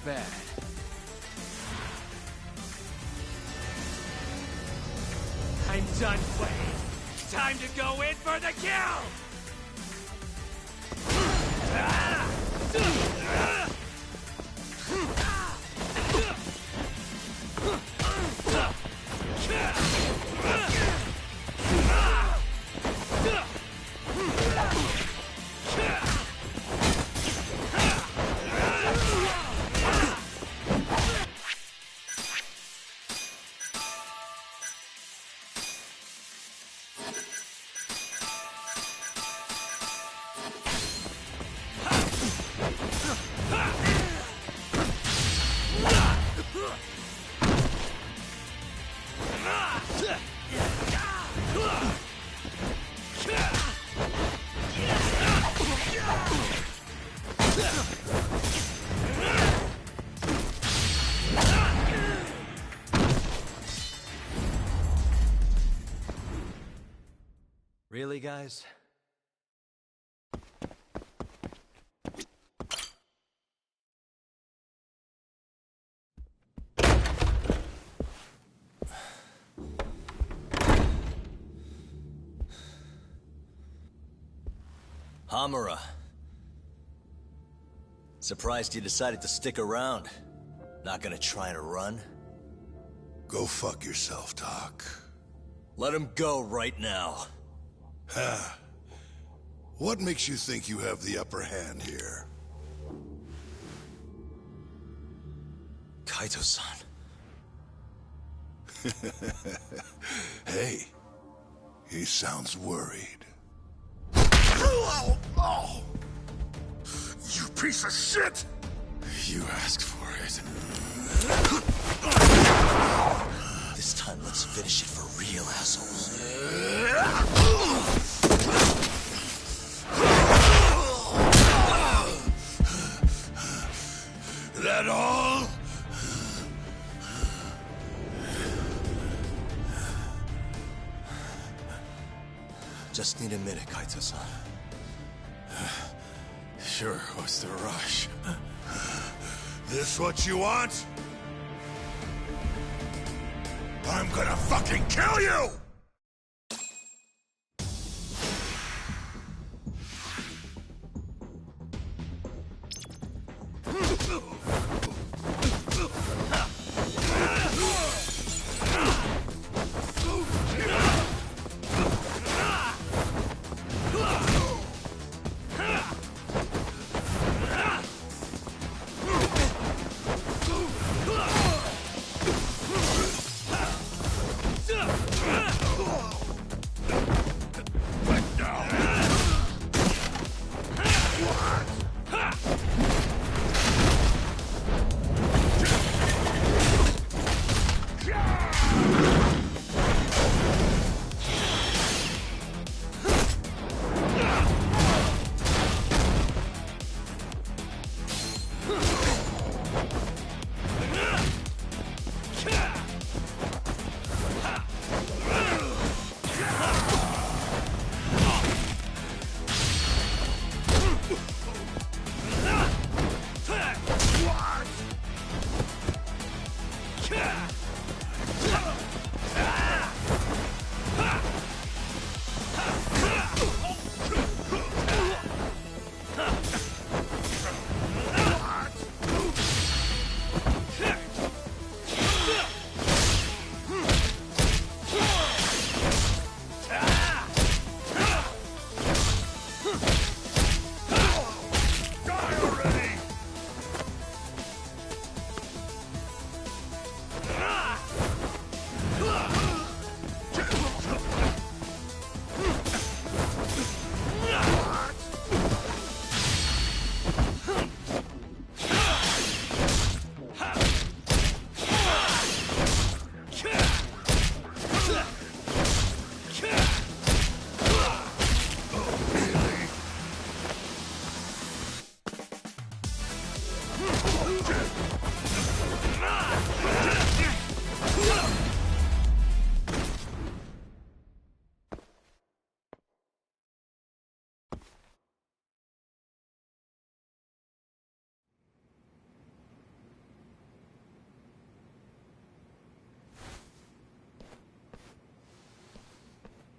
Bad. I'm done playing. Time to go in for the kill! Really, guys? Hamura. Surprised you decided to stick around. Not gonna try and run? Go fuck yourself, Doc. Let him go right now. Ha. What makes you think you have the upper hand here? Kaito-san. Hey, he sounds worried. Oh, you piece of shit! You asked for it. This time, let's finish it for real, assholes. That all? Just need a minute, Kaito-san. Sure, what's the rush? This what you want? I'm gonna fucking kill you!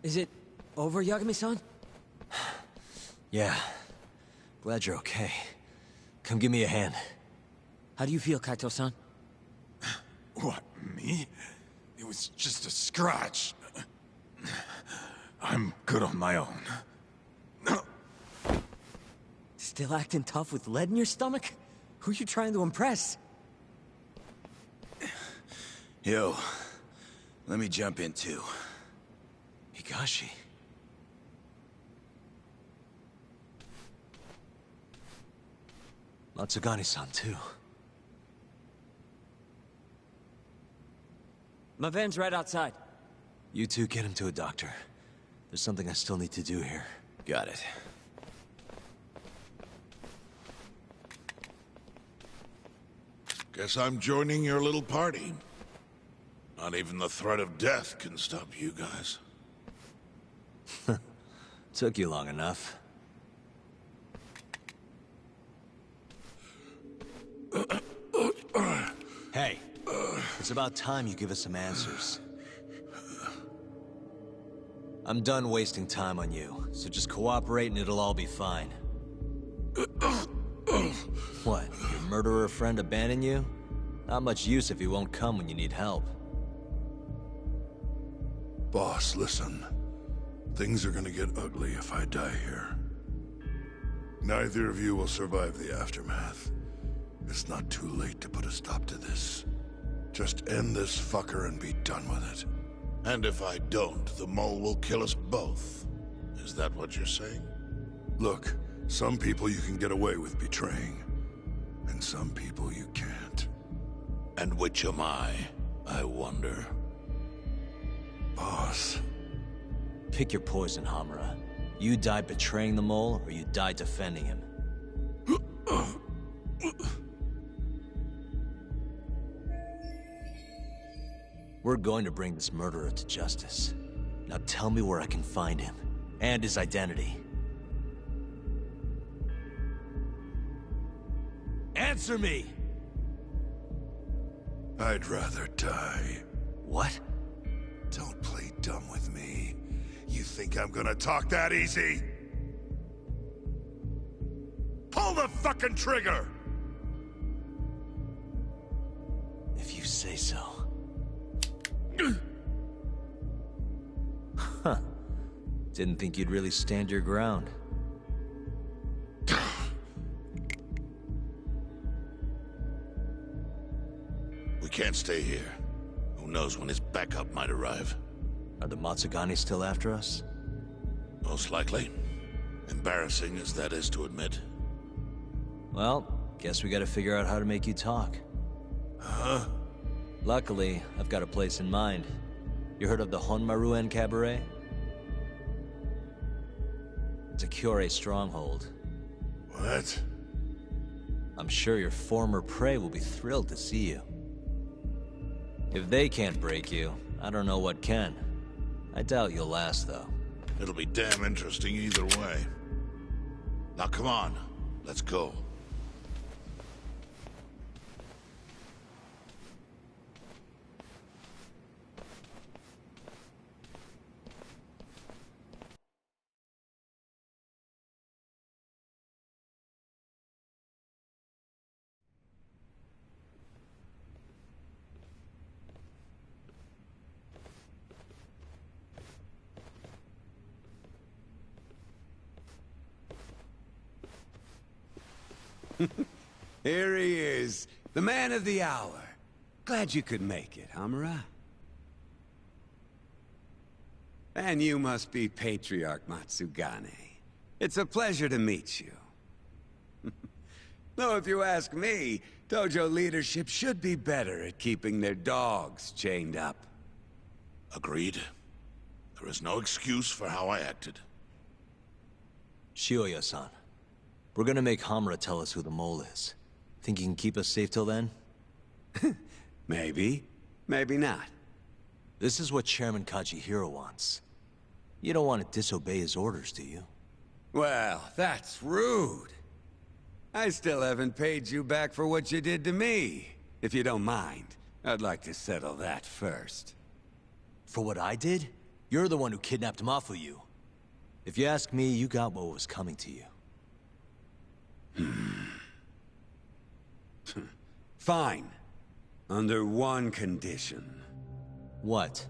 Is it over, Yagami-san? Yeah. Glad you're okay. Come give me a hand. How do you feel, Kaito-san? What, me? It was just a scratch. I'm good on my own. Still acting tough with lead in your stomach? Who you trying to impress? Yo, let me jump in too. Higashi. Matsugani-san, too. My van's right outside. You two get him to a doctor. There's something I still need to do here. Got it. Guess I'm joining your little party. Not even the threat of death can stop you guys. Took you long enough. Hey, it's about time you give us some answers. I'm done wasting time on you, so just cooperate and it'll all be fine. What, your murderer friend abandon you? Not much use if he won't come when you need help. Boss, listen. Things are gonna get ugly if I die here. Neither of you will survive the aftermath. It's not too late to put a stop to this. Just end this fucker and be done with it. And if I don't, the mole will kill us both. Is that what you're saying? Look, some people you can get away with betraying. And some people you can't. And which am I wonder? Boss. Pick your poison, Hamura. You die betraying the mole, or you die defending him. We're going to bring this murderer to justice. Now tell me where I can find him, and his identity. Answer me! I'd rather die. What? Don't play dumb with me. You think I'm gonna talk that easy? Pull the fucking trigger! If you say so. Huh. Didn't think you'd really stand your ground. We can't stay here. Who knows when his backup might arrive? Are the Matsugani still after us? Most likely. Embarrassing as that is to admit. Well, guess we gotta figure out how to make you talk. Huh? Luckily, I've got a place in mind. You heard of the Honmaruen Cabaret? It's a Kyorei stronghold. What? I'm sure your former prey will be thrilled to see you. If they can't break you, I don't know what can. I doubt you'll last, though. It'll be damn interesting either way. Now come on, let's go. Here he is, the man of the hour. Glad you could make it, Hamura. And you must be Patriarch Matsugane. It's a pleasure to meet you. Though if you ask me, dojo leadership should be better at keeping their dogs chained up. Agreed. There is no excuse for how I acted. Shioya-san, we're gonna make Hamura tell us who the mole is. Think he can keep us safe till then? Maybe. Maybe not. This is what Chairman Kajihiro wants. You don't want to disobey his orders, do you? Well, that's rude. I still haven't paid you back for what you did to me. If you don't mind, I'd like to settle that first. For what I did? You're the one who kidnapped Mafuyu. If you ask me, you got what was coming to you. Fine. Under one condition. What?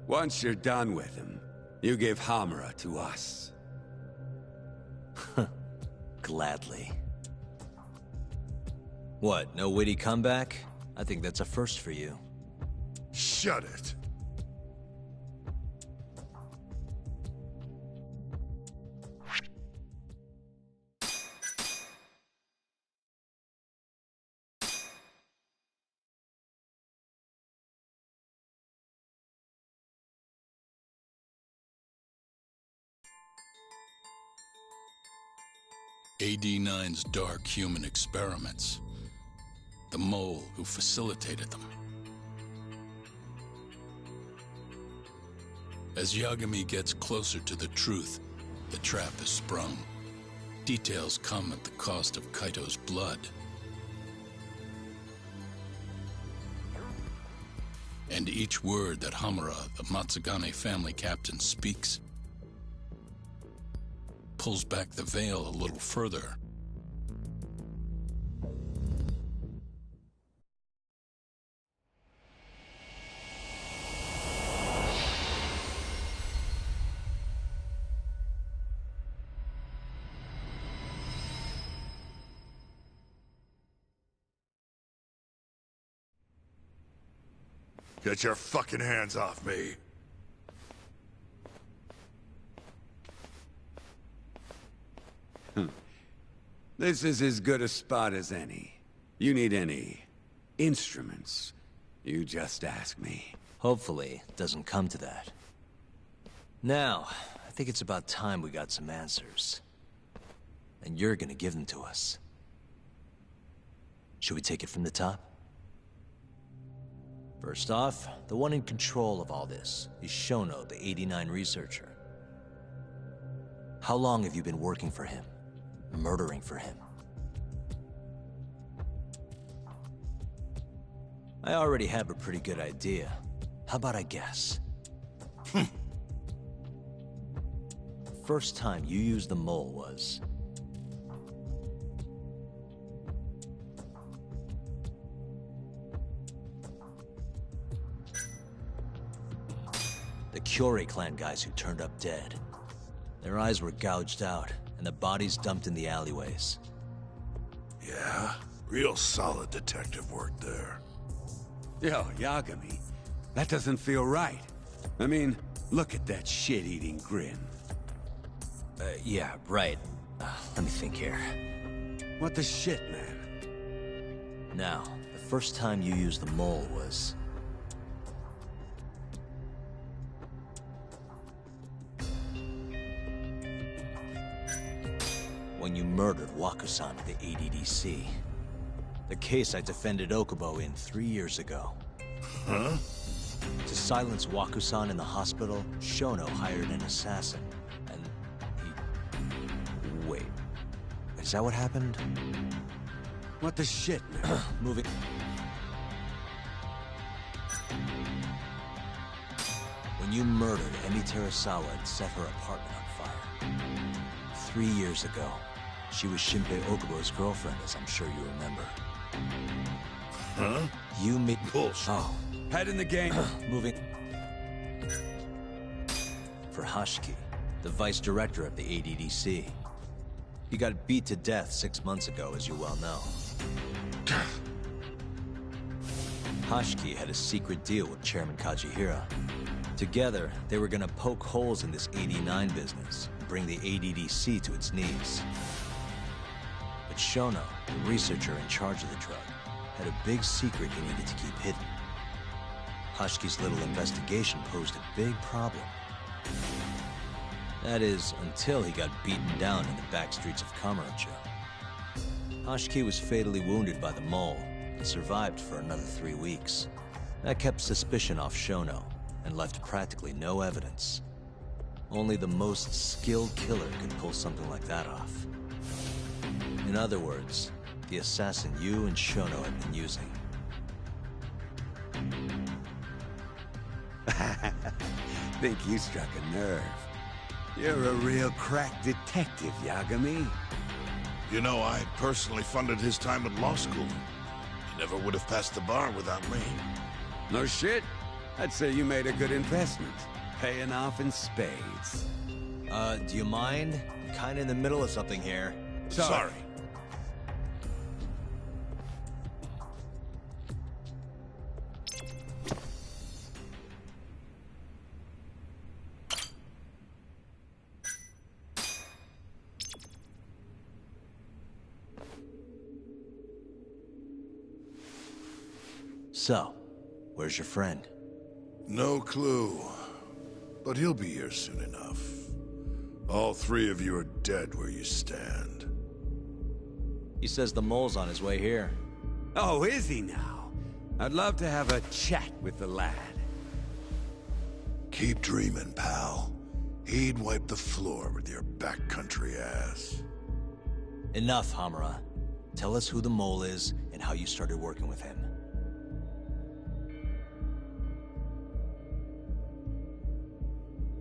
Once you're done with him, you give Hamura to us. Gladly. What, no witty comeback? I think that's a first for you. Shut it. AD-9's dark human experiments. The mole who facilitated them. As Yagami gets closer to the truth, the trap is sprung. Details come at the cost of Kaito's blood. And each word that Hamura, the Matsugane family captain, speaks pulls back the veil a little further. Get your fucking hands off me. This is as good a spot as any. You need any instruments, you just ask me. Hopefully, it doesn't come to that. Now, I think it's about time we got some answers. And you're gonna give them to us. Should we take it from the top? First off, the one in control of all this is Shono, the 89 researcher. How long have you been working for him? Murdering for him? I already have a pretty good idea. How about I guess? First time you used the mole was... the Kyorei clan guys who turned up dead. Their eyes were gouged out, and the bodies dumped in the alleyways. Yeah? Real solid detective work there. Yo, Yagami, that doesn't feel right. I mean, look at that shit-eating grin. Yeah, right. Let me think here. What the shit, man? Now, the first time you used the mole was... when you murdered Wakusan at the ADDC. The case I defended Okubo in 3 years ago. Huh? To silence Wakusan in the hospital, Shono hired an assassin, and he... Wait. Is that what happened? What the shit, man? Moving... When you murdered Emi Terasawa and set her apartment on fire. 3 years ago. She was Shinpei Okubo's girlfriend, as I'm sure you remember. Huh? You made... Bullshit. Oh. Head in the game. Moving... for Hashiki, the vice director of the ADDC. He got beat to death 6 months ago, as you well know. Hashiki had a secret deal with Chairman Kajihira. Together, they were gonna poke holes in this 89 business, and bring the ADDC to its knees. But Shono, the researcher in charge of the drug, had a big secret he needed to keep hidden. Hashiki's little investigation posed a big problem. That is, until he got beaten down in the back streets of Kamurocho. Hashiki was fatally wounded by the mole, and survived for another 3 weeks. That kept suspicion off Shono, and left practically no evidence. Only the most skilled killer could pull something like that off. In other words, the assassin you and Shono have been using. think you struck a nerve. You're a real crack detective, Yagami. You know, I personally funded his time at law school. He never would have passed the bar without me. No shit? I'd say you made a good investment. Paying off in spades. Do you mind? I'm kinda in the middle of something here. Sorry. So, where's your friend? No clue. But he'll be here soon enough. All three of you are dead where you stand. He says the mole's on his way here. Oh, is he now? I'd love to have a chat with the lad. Keep dreaming, pal. He'd wipe the floor with your backcountry ass. Enough, Hamura. Tell us who the mole is and how you started working with him.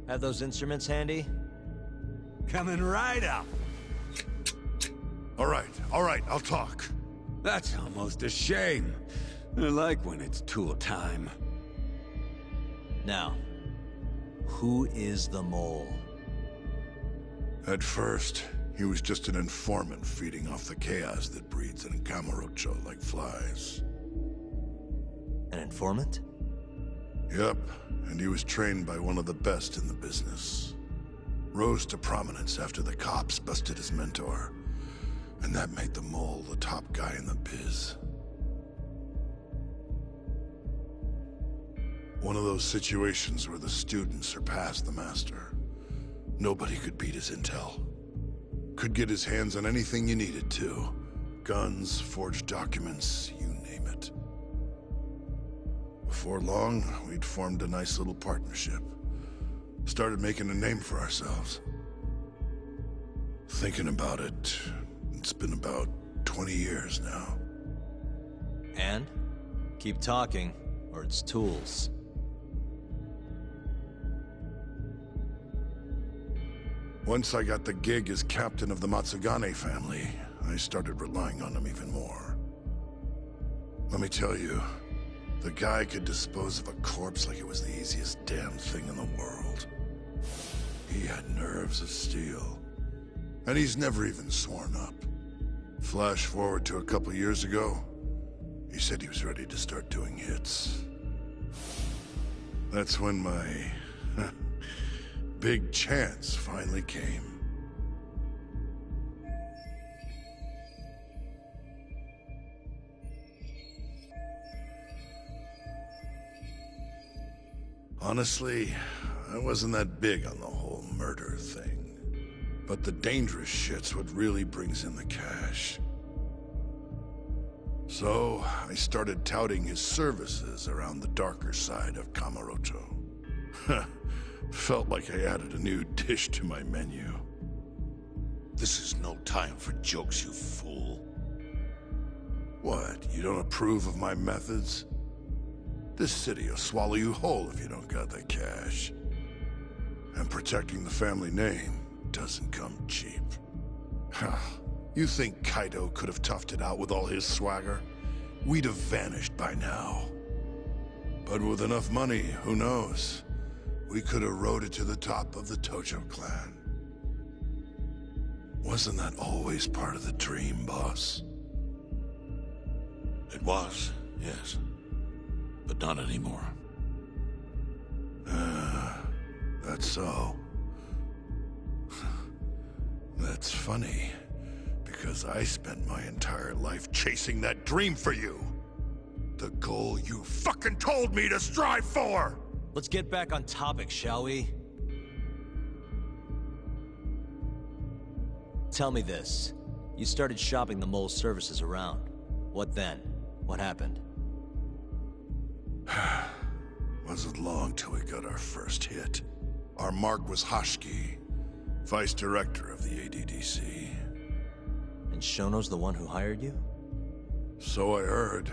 Have those instruments handy? Coming right up. All right, I'll talk. That's almost a shame. I like when it's tool time. Now, who is the mole? At first, he was just an informant feeding off the chaos that breeds in Camarocho like flies. An informant? Yep, and he was trained by one of the best in the business. Rose to prominence after the cops busted his mentor. And that made the mole the top guy in the biz. One of those situations where the student surpassed the master. Nobody could beat his intel. Could get his hands on anything you needed to. Guns, forged documents, you name it. Before long, we'd formed a nice little partnership. Started making a name for ourselves. Thinking about it, it's been about 20 years now. And? Keep talking, or it's tools. Once I got the gig as captain of the Matsugane family, I started relying on him even more. Let me tell you, the guy could dispose of a corpse like it was the easiest damn thing in the world. He had nerves of steel. And he's never even sworn up. Flash forward to a couple years ago, he said he was ready to start doing hits. That's when my big chance finally came. Honestly, I wasn't that big on the whole murder thing. But the dangerous shit's what really brings in the cash. So, I started touting his services around the darker side of Camarocho. Felt like I added a new dish to my menu. This is no time for jokes, you fool. What, you don't approve of my methods? This city will swallow you whole if you don't got the cash. And protecting the family name doesn't come cheap. You think Kaido could have toughed it out with all his swagger? We'd have vanished by now. But with enough money, who knows? We could have rode it to the top of the Tojo clan. Wasn't that always part of the dream, boss? It was, yes. But not anymore. That's so. That's funny, because I spent my entire life chasing that dream for you. The goal you fucking told me to strive for! Let's get back on topic, shall we? Tell me this. You started shopping the mole's services around. What then? What happened? Wasn't long till we got our first hit. Our mark was Hashki, vice director of the ADDC. And Shono's the one who hired you? So I heard.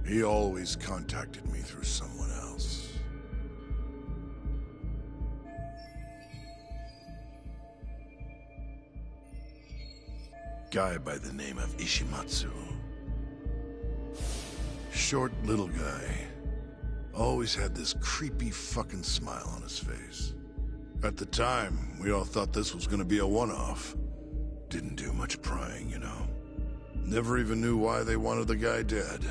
He always contacted me through someone else. guy by the name of Ishimatsu. Short little guy. Always had this creepy fucking smile on his face. At the time, we all thought this was gonna be a one-off. Didn't do much prying, you know. Never even knew why they wanted the guy dead.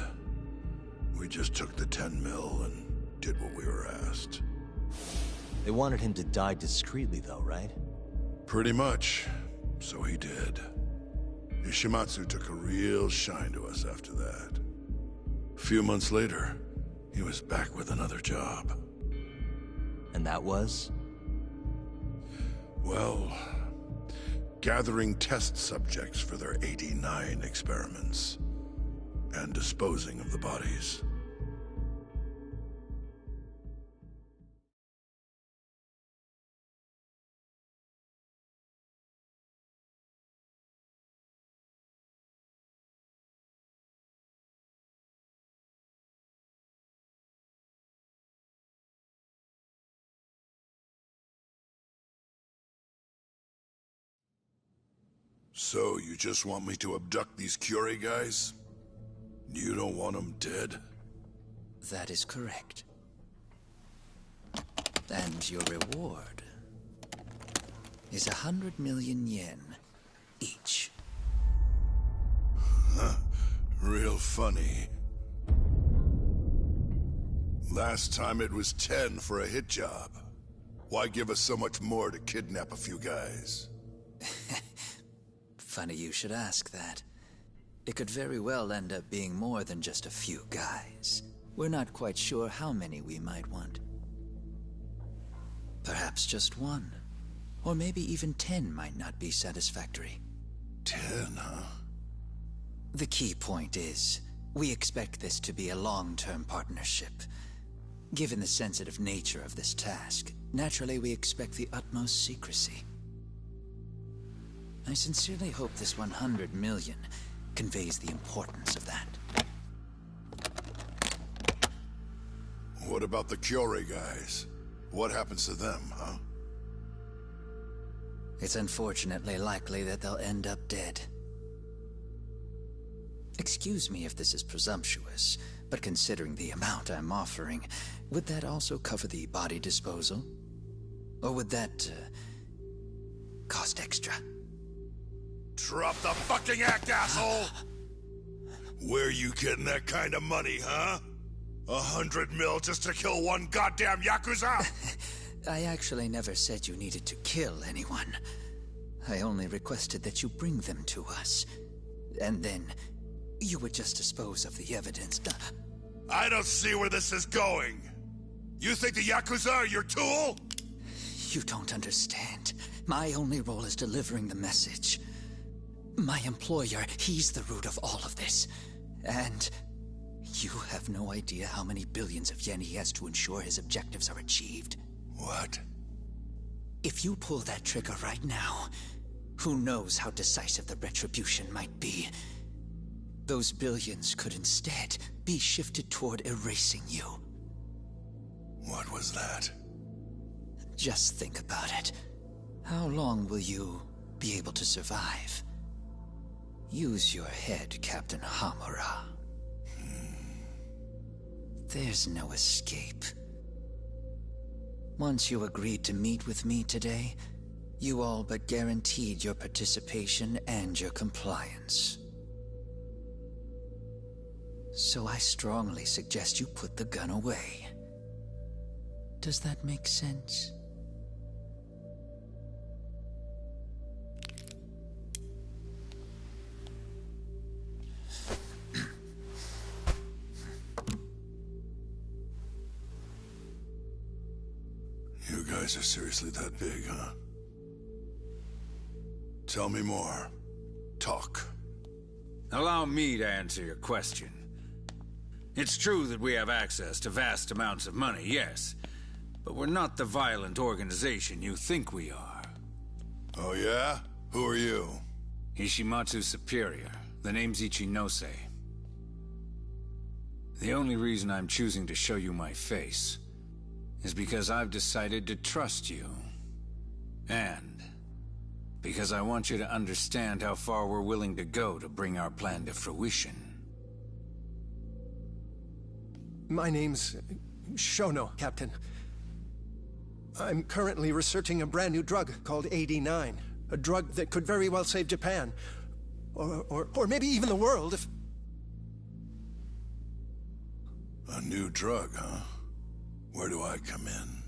We just took the 10 mil and did what we were asked. They wanted him to die discreetly, though, right? Pretty much. So he did. Ishimatsu took a real shine to us after that. A few months later, he was back with another job. And that was? Well, gathering test subjects for their 89 experiments. And disposing of the bodies. So, you just want me to abduct these Curie guys? You don't want them dead? That is correct. And your reward is 100 million yen each. Huh. Real funny. Last time it was 10 for a hit job. Why give us so much more to kidnap a few guys? Funny you should ask that. It could very well end up being more than just a few guys. We're not quite sure how many we might want. Perhaps just one. Or maybe even 10 might not be satisfactory. 10, huh? The key point is, we expect this to be a long-term partnership. Given the sensitive nature of this task, naturally we expect the utmost secrecy. I sincerely hope this 100 million conveys the importance of that. What about the Curie guys? What happens to them, huh? It's unfortunately likely that they'll end up dead. Excuse me if this is presumptuous, but considering the amount I'm offering, would that also cover the body disposal? Or would that, cost extra? Drop the fucking act, asshole! Where you getting that kind of money, huh? 100 mil just to kill one goddamn Yakuza? I actually never said you needed to kill anyone. I only requested that you bring them to us. And then, you would just dispose of the evidence. I don't see where this is going. You think the Yakuza are your tool? You don't understand. My only role is delivering the message. My employer, he's the root of all of this. And you have no idea how many billions of yen he has to ensure his objectives are achieved. What? If you pull that trigger right now, who knows how decisive the retribution might be. Those billions could instead be shifted toward erasing you. What was that? Just think about it. How long will you be able to survive? Use your head, Captain Hamura. There's no escape. Once you agreed to meet with me today, you all but guaranteed your participation and your compliance. So I strongly suggest you put the gun away. Does that make sense? You guys are seriously that big, huh? Tell me more. Talk. Allow me to answer your question. It's true that we have access to vast amounts of money, yes. But we're not the violent organization you think we are. Oh yeah? Who are you? Ishimatsu's superior. The name's Ichinose. The only reason I'm choosing to show you my face is because I've decided to trust you. And Because I want you to understand how far we're willing to go to bring our plan to fruition. My name's Shono, Captain. I'm currently researching a brand new drug called AD9. A drug that could very well save Japan. Or maybe even the world if... A new drug, huh? Where do I come in?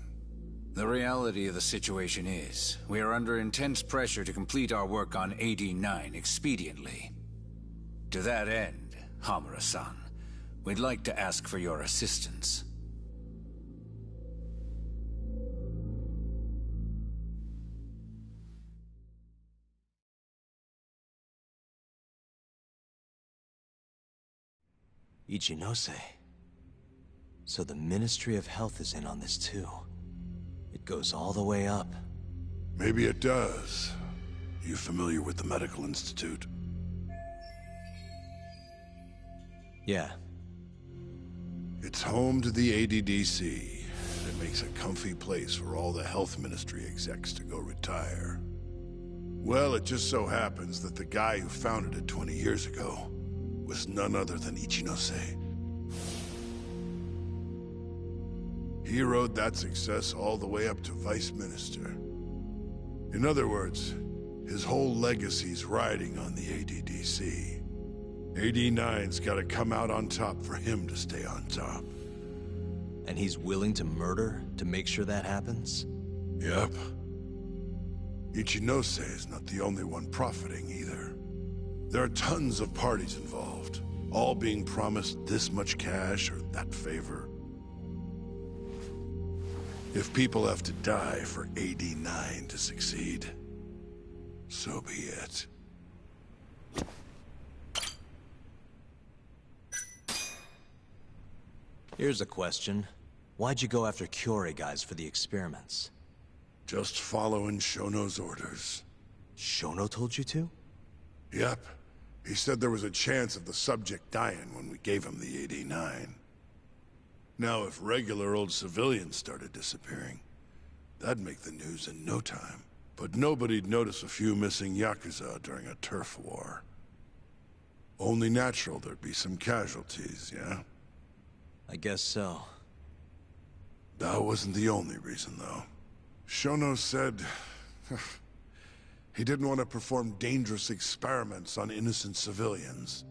The reality of the situation is, we are under intense pressure to complete our work on AD9 expediently. To that end, Hamura-san, we'd like to ask for your assistance. Ichinose. So the Ministry of Health is in on this too. It goes all the way up. Maybe it does. You familiar with the Medical Institute? Yeah. It's home to the ADDC, and it makes a comfy place for all the Health Ministry execs to go retire. Well, it just so happens that the guy who founded it 20 years ago was none other than Ichinose. He rode that success all the way up to Vice Minister. In other words, his whole legacy's riding on the ADDC. AD9's gotta come out on top for him to stay on top. And he's willing to murder to make sure that happens? Yep. Ichinose is not the only one profiting either. There are tons of parties involved, all being promised this much cash or that favor. If people have to die for AD9 to succeed, so be it. Here's a question. Why'd you go after Kyorei guys for the experiments? Just following Shono's orders. Shono told you to? Yep. He said there was a chance of the subject dying when we gave him the AD9. Now, if regular old civilians started disappearing, that'd make the news in no time. But nobody'd notice a few missing Yakuza during a turf war. Only natural there'd be some casualties, yeah? I guess so. That wasn't the only reason, though. Shono said... he didn't want to perform dangerous experiments on innocent civilians.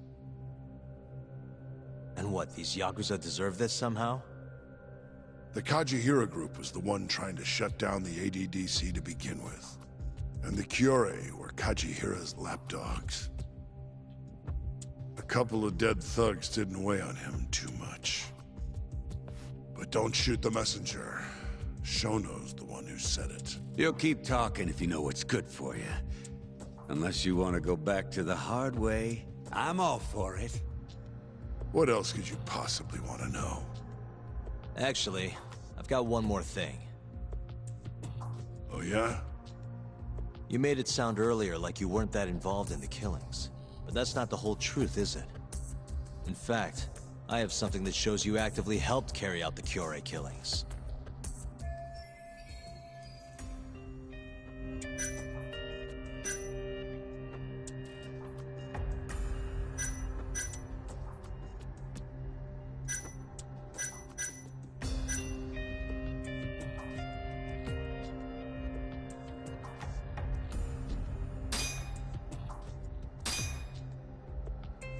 And what, these Yakuza deserve this somehow? The Kajihira group was the one trying to shut down the ADDC to begin with. And the Kyorei were Kajihira's lapdogs. A couple of dead thugs didn't weigh on him too much. But don't shoot the messenger. Shono's the one who said it. You'll keep talking if you know what's good for you. Unless you want to go back to the hard way, I'm all for it. What else could you possibly want to know? Actually, I've got one more thing. Oh yeah? You made it sound earlier like you weren't that involved in the killings. But that's not the whole truth, is it? In fact, I have something that shows you actively helped carry out the Kyorei killings.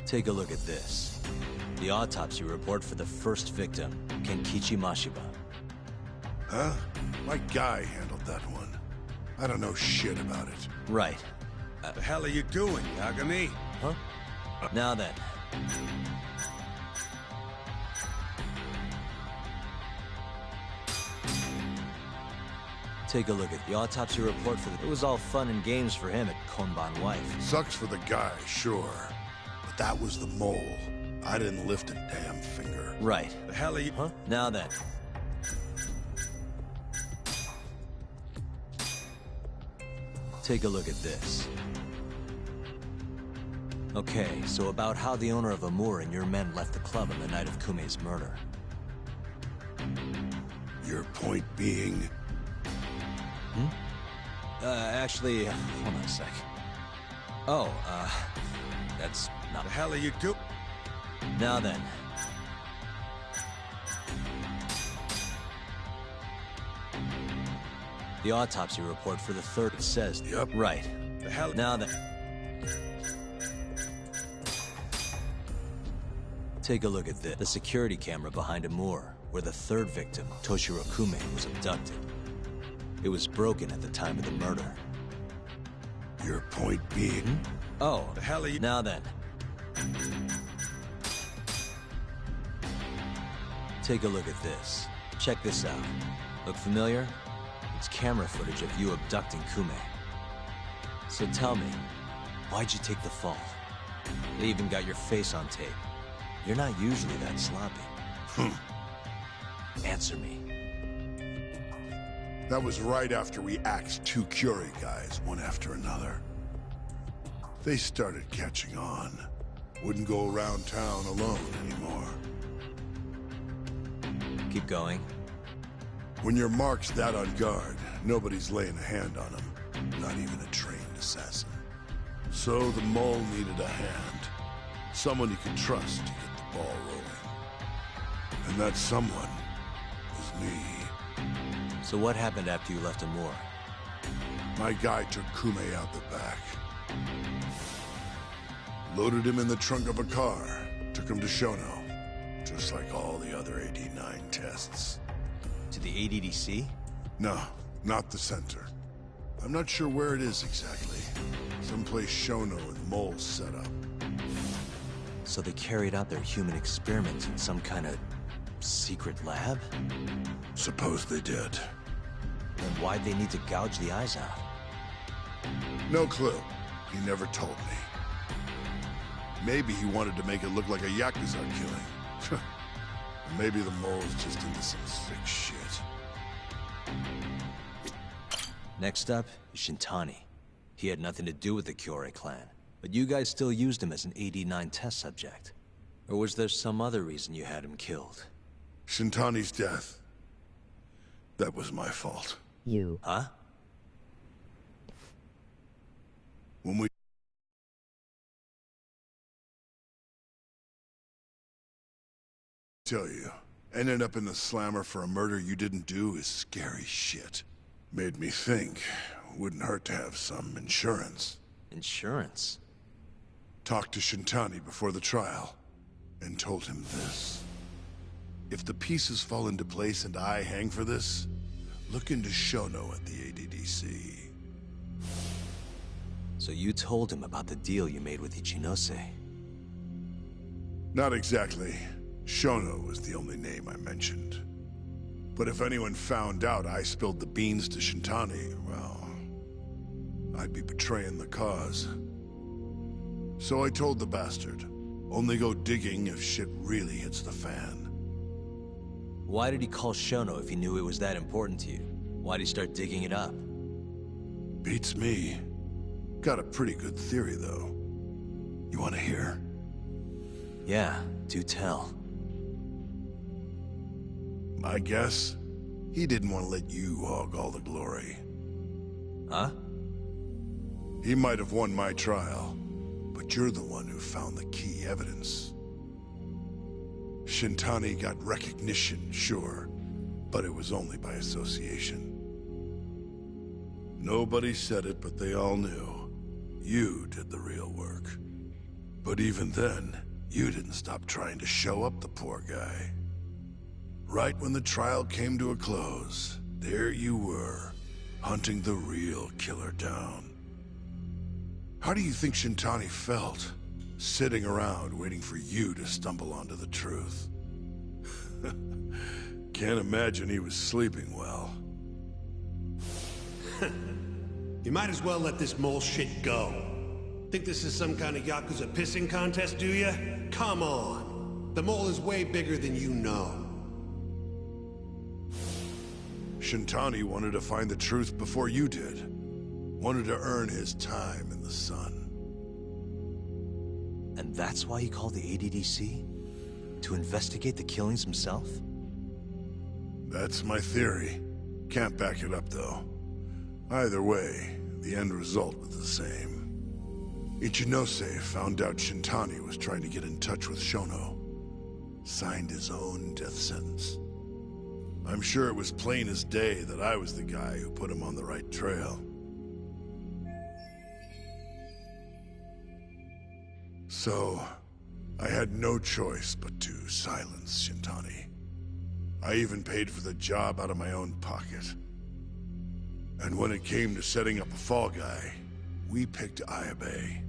Take a look at this. The autopsy report for the first victim, Kenkichi Mashiba. Huh? My guy handled that one. I don't know shit about it. Right. The hell are you doing, Yagami? Huh? Now then. Take a look at the autopsy report for the... It was all fun and games for him at Konban Wife. Sucks for the guy, sure. But that was the mole. I didn't lift a damn finger. Right. The hell are you... Huh? Now then. Take a look at this. Okay, so about how the owner of Amur and your men left the club on the night of Kumei's murder. Your point being... Actually, hold on a sec. Oh, that's not... The hell are you doing? Now then. The autopsy report for the third, it says... Yep. Right. The hell... Now then. Take a look at this. The security camera behind a moor, where the third victim, Toshiro Kume, was abducted. It was broken at the time of the murder. Your point being? Oh, The hell are you... now then. Take a look at this. Check this out. Look familiar? It's camera footage of you abducting Kume. So tell me, why'd you take the fall? They even got your face on tape. You're not usually that sloppy. Answer me. That was right after we axed 2 Curie guys, one after another. They started catching on. Wouldn't go around town alone anymore. Keep going. When your mark's that on guard, nobody's laying a hand on them. Not even a trained assassin. So the mole needed a hand. Someone he could trust to get the ball rolling. And that someone was me. So what happened after you left Amur? My guy took Kume out the back. Loaded him in the trunk of a car. Took him to Shono. Just like all the other AD-9 tests. To the ADDC? No, not the center. I'm not sure where it is exactly. Someplace Shono and Mole set up. So they carried out their human experiments in some kind of secret lab? Suppose they did. Then why'd they need to gouge the eyes out? No clue. He never told me. Maybe he wanted to make it look like a Yakuza killing. Maybe the mole's just into some sick shit. Next up is Shintani. He had nothing to do with the Kyorei clan, but you guys still used him as an AD-9 test subject. Or was there some other reason you had him killed? Shintani's death. That was my fault. You. Huh? When we... Tell you, ending up in the slammer for a murder you didn't do is scary shit. Made me think, wouldn't hurt to have some insurance. Insurance? Talked to Shintani before the trial, and told him this. If the pieces fall into place and I hang for this, look into Shono at the ADDC. So you told him about the deal you made with Ichinose? Not exactly. Shono was the only name I mentioned. But if anyone found out I spilled the beans to Shintani, well, I'd be betraying the cause. So I told the bastard, only go digging if shit really hits the fan. Why did he call Shono if he knew it was that important to you? Why'd he start digging it up? Beats me. Got a pretty good theory, though. You want to hear? Yeah, do tell. My guess? He didn't want to let you hog all the glory. Huh? He might have won my trial, but you're the one who found the key evidence. Shintani got recognition, sure, but it was only by association. Nobody said it, but they all knew. You did the real work. But even then, you didn't stop trying to show up the poor guy. Right when the trial came to a close, there you were, hunting the real killer down. How do you think Shintani felt, sitting around waiting for you to stumble onto the truth? Can't imagine he was sleeping well. You might as well let this mole shit go. Think this is some kind of Yakuza pissing contest, do ya? Come on. The mole is way bigger than you know. Shintani wanted to find the truth before you did. Wanted to earn his time in the sun. And that's why he called the ADDC? To investigate the killings himself? That's my theory. Can't back it up, though. Either way, the end result was the same. Ichinose found out Shintani was trying to get in touch with Shono. Signed his own death sentence. I'm sure it was plain as day that I was the guy who put him on the right trail. So, I had no choice but to silence Shintani. I even paid for the job out of my own pocket. And when it came to setting up a fall guy, we picked Ayabe.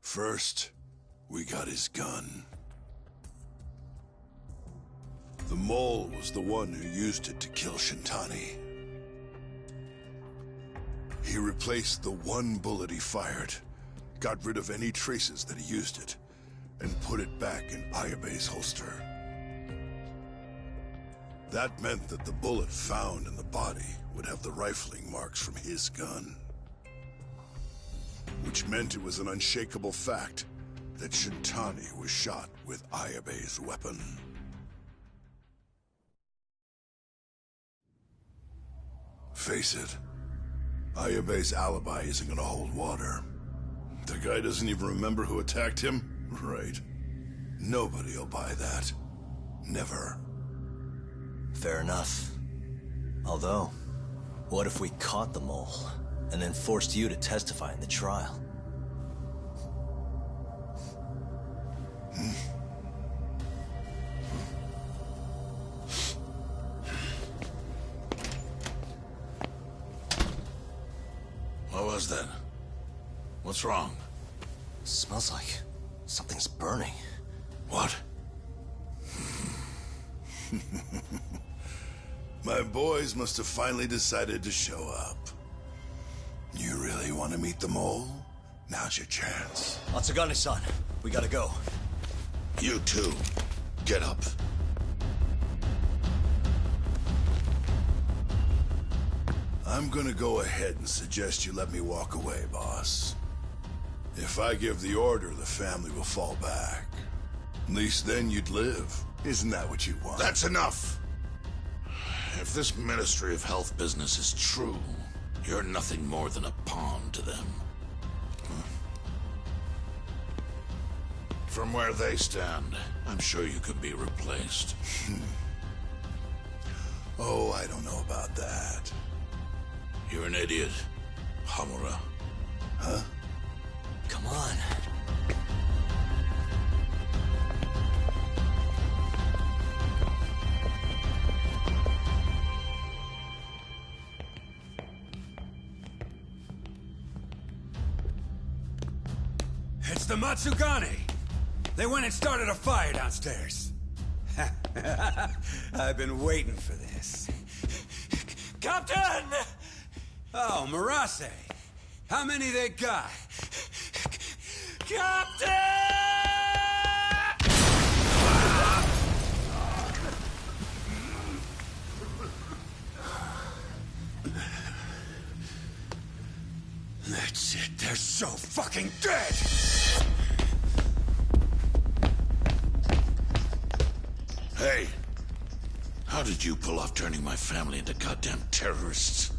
First, we got his gun. The mole was the one who used it to kill Shintani. He replaced the one bullet he fired, got rid of any traces that he used it, and put it back in Ayabe's holster. That meant that the bullet found in the body would have the rifling marks from his gun. Which meant it was an unshakable fact that Shintani was shot with Ayabe's weapon. Face it, Ayabe's alibi isn't gonna hold water. The guy doesn't even remember who attacked him? Right. Nobody'll buy that. Never. Fair enough. Although, what if we caught the mole, and then forced you to testify in the trial? What was that? What's wrong? Smells like something's burning. What? My boys must have finally decided to show up. You really want to meet the mole? Now's your chance. Atsugane-san, we gotta go. You too. Get up. I'm gonna go ahead and suggest you let me walk away, boss. If I give the order, the family will fall back. At least then you'd live. Isn't that what you want? That's enough! If this Ministry of Health business is true, you're nothing more than a pawn to them. From where they stand, I'm sure you could be replaced. Oh, I don't know about that. You're an idiot, Hamura. Huh? Come on. It's the Matsugane! They went and started a fire downstairs. I've been waiting for this. Captain! Oh, Marase! How many they got? Captain! That's it, they're so fucking dead! Hey! How did you pull off turning my family into goddamn terrorists?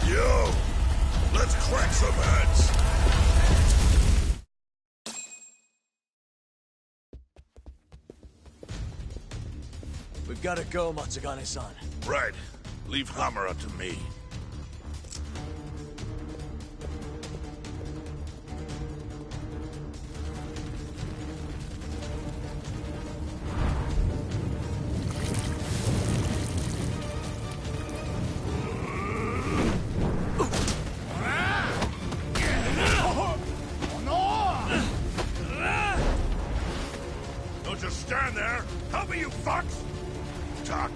Yo! Let's crack some heads! We've gotta go, Matsugane-san. Right. Leave Hamura to me. Don't just stand there! Help me, you fucks! Doc,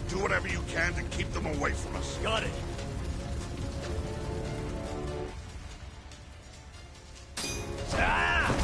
do whatever you can to keep them away from us. Got it. Ah!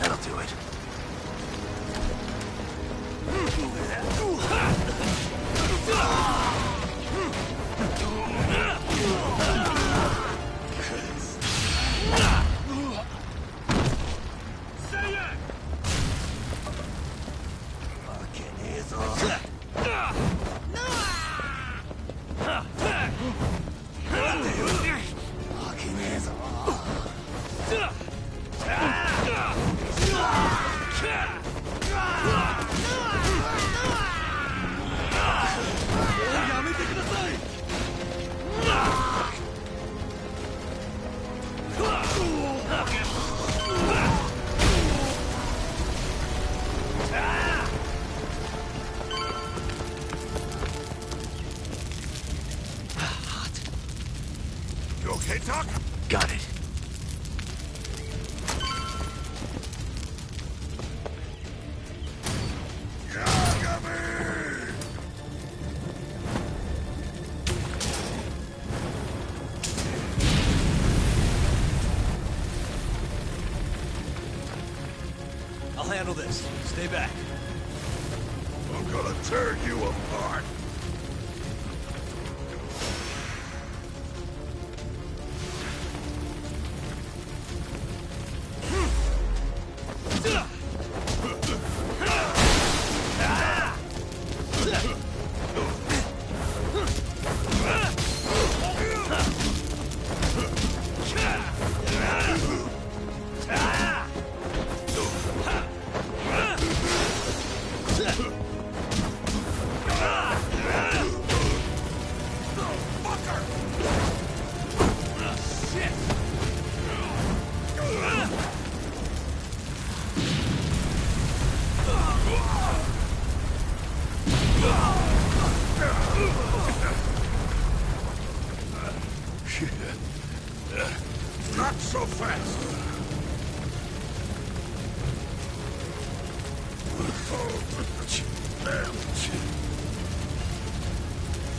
That'll do it. You okay, Doc? Got it. I'll handle this. Stay back. I'm gonna tear you apart. Not so fast.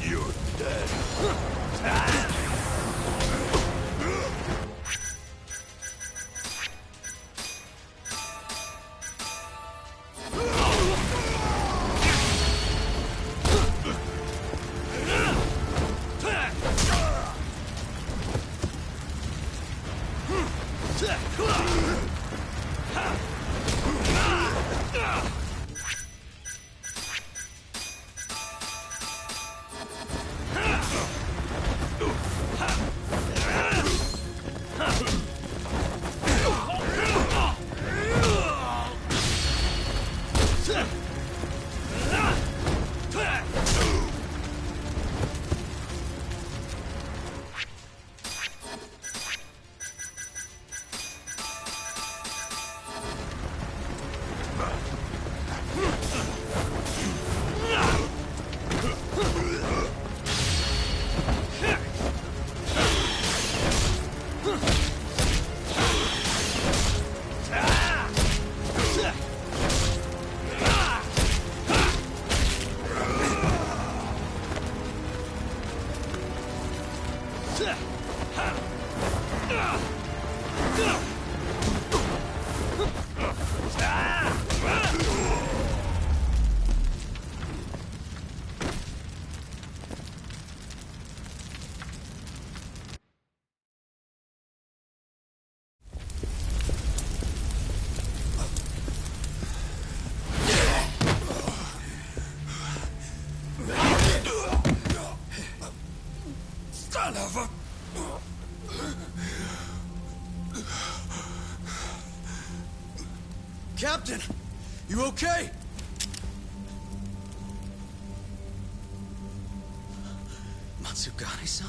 You're dead. Son of a... Captain! You okay? Matsugane-san?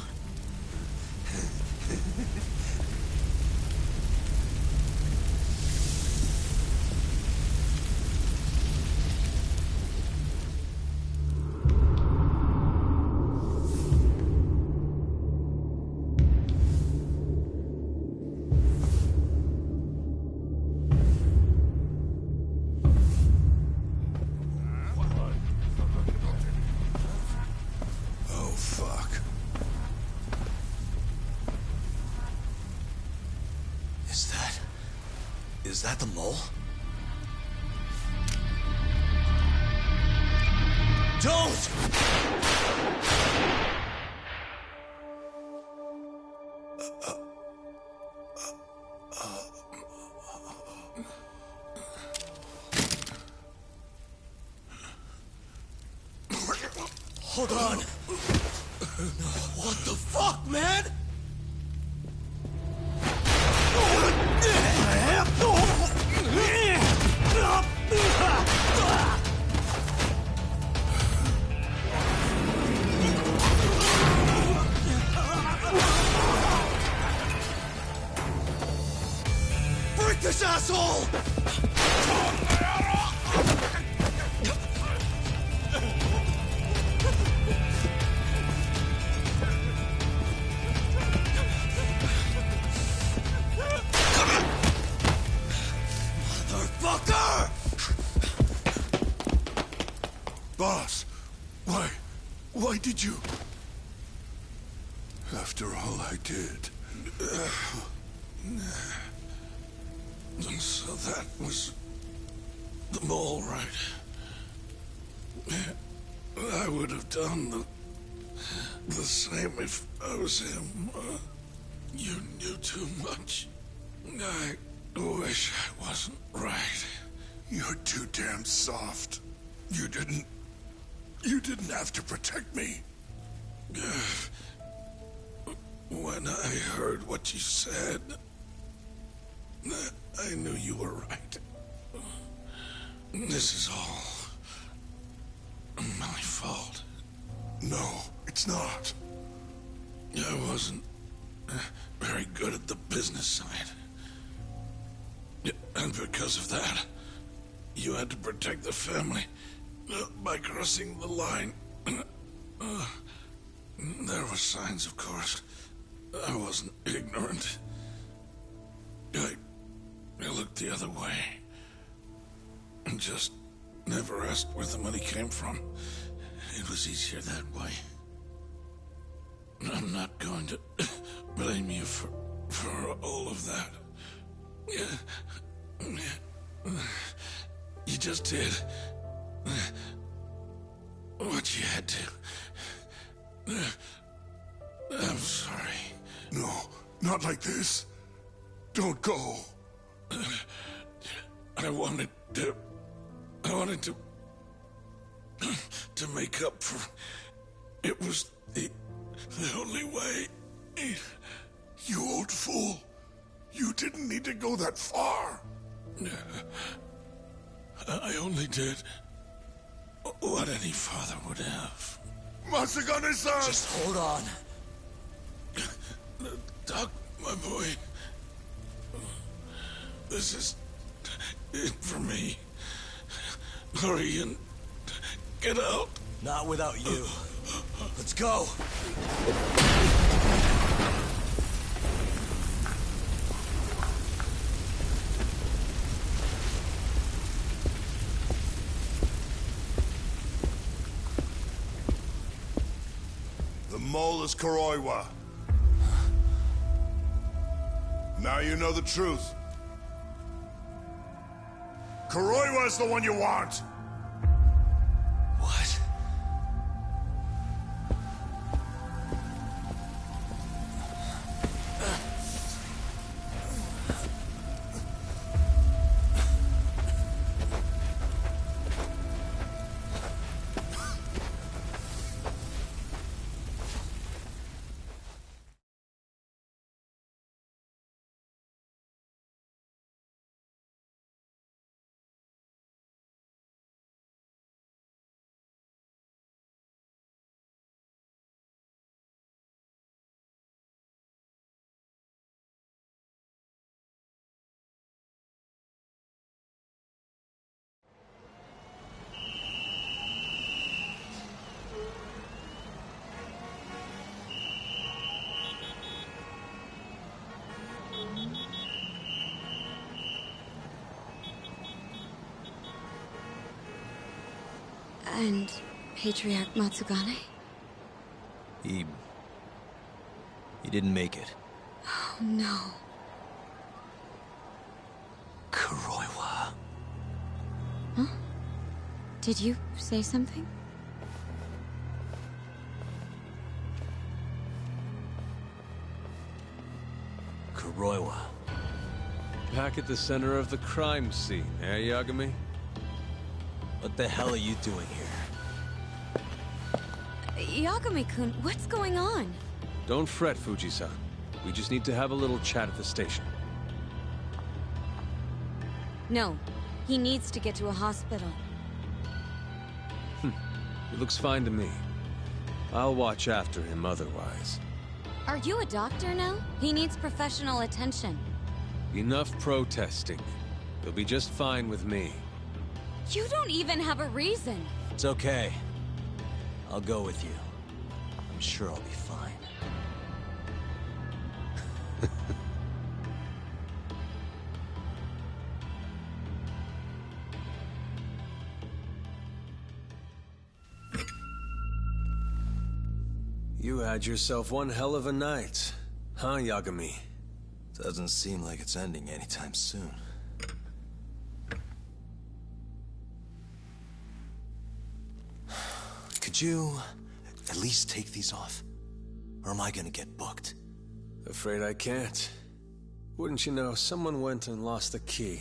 Oh, fuck. Is that the mole? Don't! Hold on. What the fuck, man? Break this asshole! Motherfucker! Boss, why did you? After all I did. So that was the mole, right? I would have done the same if I was him. You knew too much. I wish I wasn't right. You're too damn soft. You didn't have to protect me. When I heard what you said, I knew you were right. This is all my fault. No, it's not. I wasn't very good at the business side. And because of that, you had to protect the family by crossing the line. There were signs, of course. I wasn't ignorant. I looked the other way. And just never asked where the money came from. It was easier that way. I'm not going to blame you for all of that. You just did what you had to. I'm sorry. No, not like this. Don't go. I wanted to make up for... It was the only way. You old fool. You didn't need to go that far. I only did what any father would have. Masagane-san! Just hold on. Doc, my boy. This is it for me. Hurry and get out. Not without you. Let's go. The mole is Kuroiwa. Now you know the truth. Kuroiwa's the one you want! What? And Patriarch Matsugane? He didn't make it. Oh, no. Kuroiwa. Huh? Did you say something? Kuroiwa. Back at the center of the crime scene, eh, Yagami? What the hell are you doing here? Yagami-kun, what's going on? Don't fret, Fuji-san. We just need to have a little chat at the station. No, he needs to get to a hospital. He looks fine to me. I'll watch after him otherwise. Are you a doctor now? He needs professional attention. Enough protesting. He'll be just fine with me. You don't even have a reason. It's okay. I'll go with you. I'm sure I'll be fine. You had yourself one hell of a night, huh, Yagami? Doesn't seem like it's ending anytime soon. Could you at least take these off? Or am I gonna get booked? Afraid I can't. Wouldn't you know, someone went and lost the key.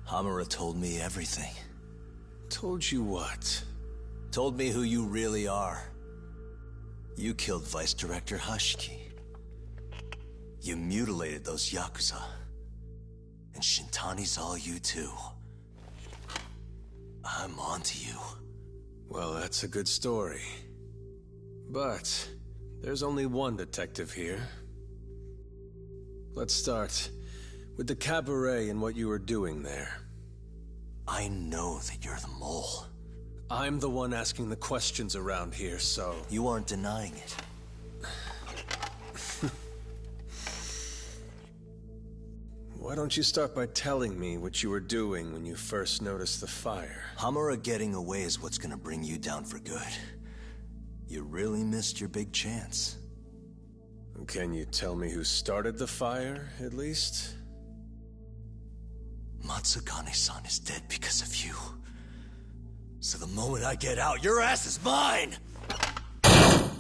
Hamura told me everything. Told you what? Told me who you really are. You killed Vice Director Hashiki. You mutilated those Yakuza. And Shintani's all you too. I'm onto you. Well, that's a good story. But there's only one detective here. Let's start with the cabaret and what you were doing there. I know that you're the mole. I'm the one asking the questions around here, so... You aren't denying it. Why don't you start by telling me what you were doing when you first noticed the fire? Hamura getting away is what's gonna bring you down for good. You really missed your big chance. Can you tell me who started the fire, at least? Matsugane-san is dead because of you. So the moment I get out, your ass is mine!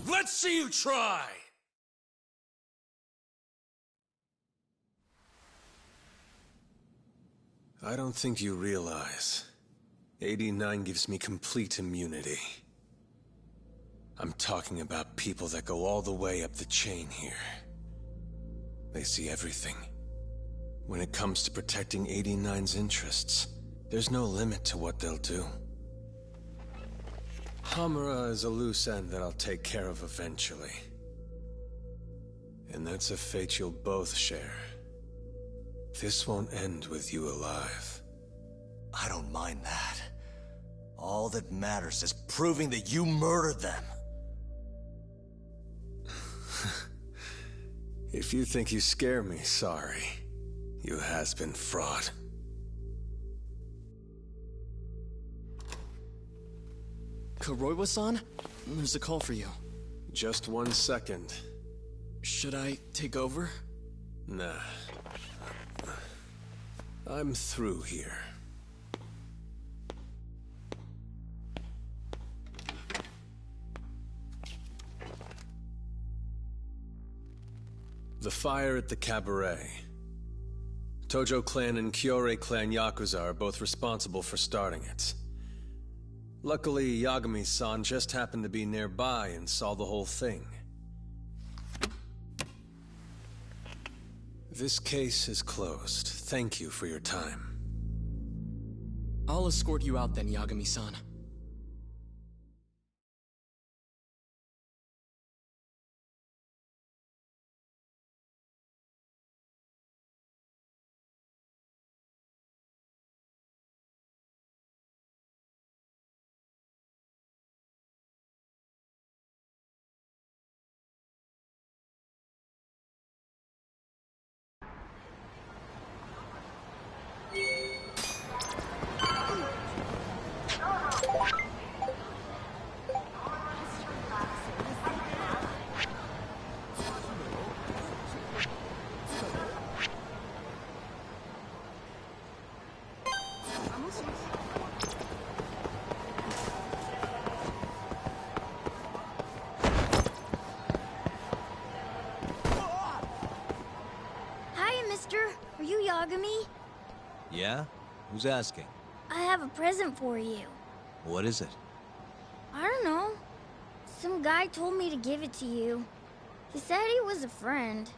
Let's see you try! I don't think you realize. 89 gives me complete immunity. I'm talking about people that go all the way up the chain here. They see everything. When it comes to protecting 89's interests, there's no limit to what they'll do. Hamura is a loose end that I'll take care of eventually. And that's a fate you'll both share. This won't end with you alive. I don't mind that. All that matters is proving that you murdered them. If you think you scare me, sorry. You has-been fraud. Kuroiwa-san? There's a call for you. Just 1 second. Should I take over? Nah. I'm through here. The fire at the cabaret. Tojo clan and Kyorei clan Yakuza are both responsible for starting it. Luckily, Yagami-san just happened to be nearby and saw the whole thing. This case is closed. Thank you for your time. I'll escort you out then, Yagami-san. Are you Yagami? Yeah? Who's asking? I have a present for you. What is it? I don't know. Some guy told me to give it to you. He said he was a friend.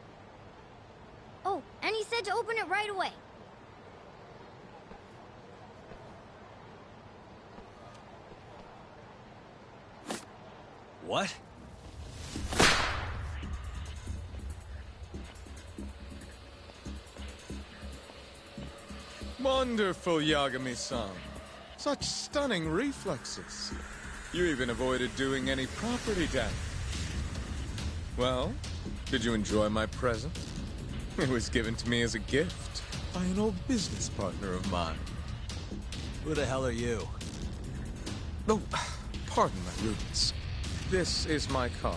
Oh, and he said to open it right away. What? Wonderful, Yagami-san. Such stunning reflexes. You even avoided doing any property damage. Well, did you enjoy my present? It was given to me as a gift by an old business partner of mine. Who the hell are you? Oh, pardon my rudeness. This is my card.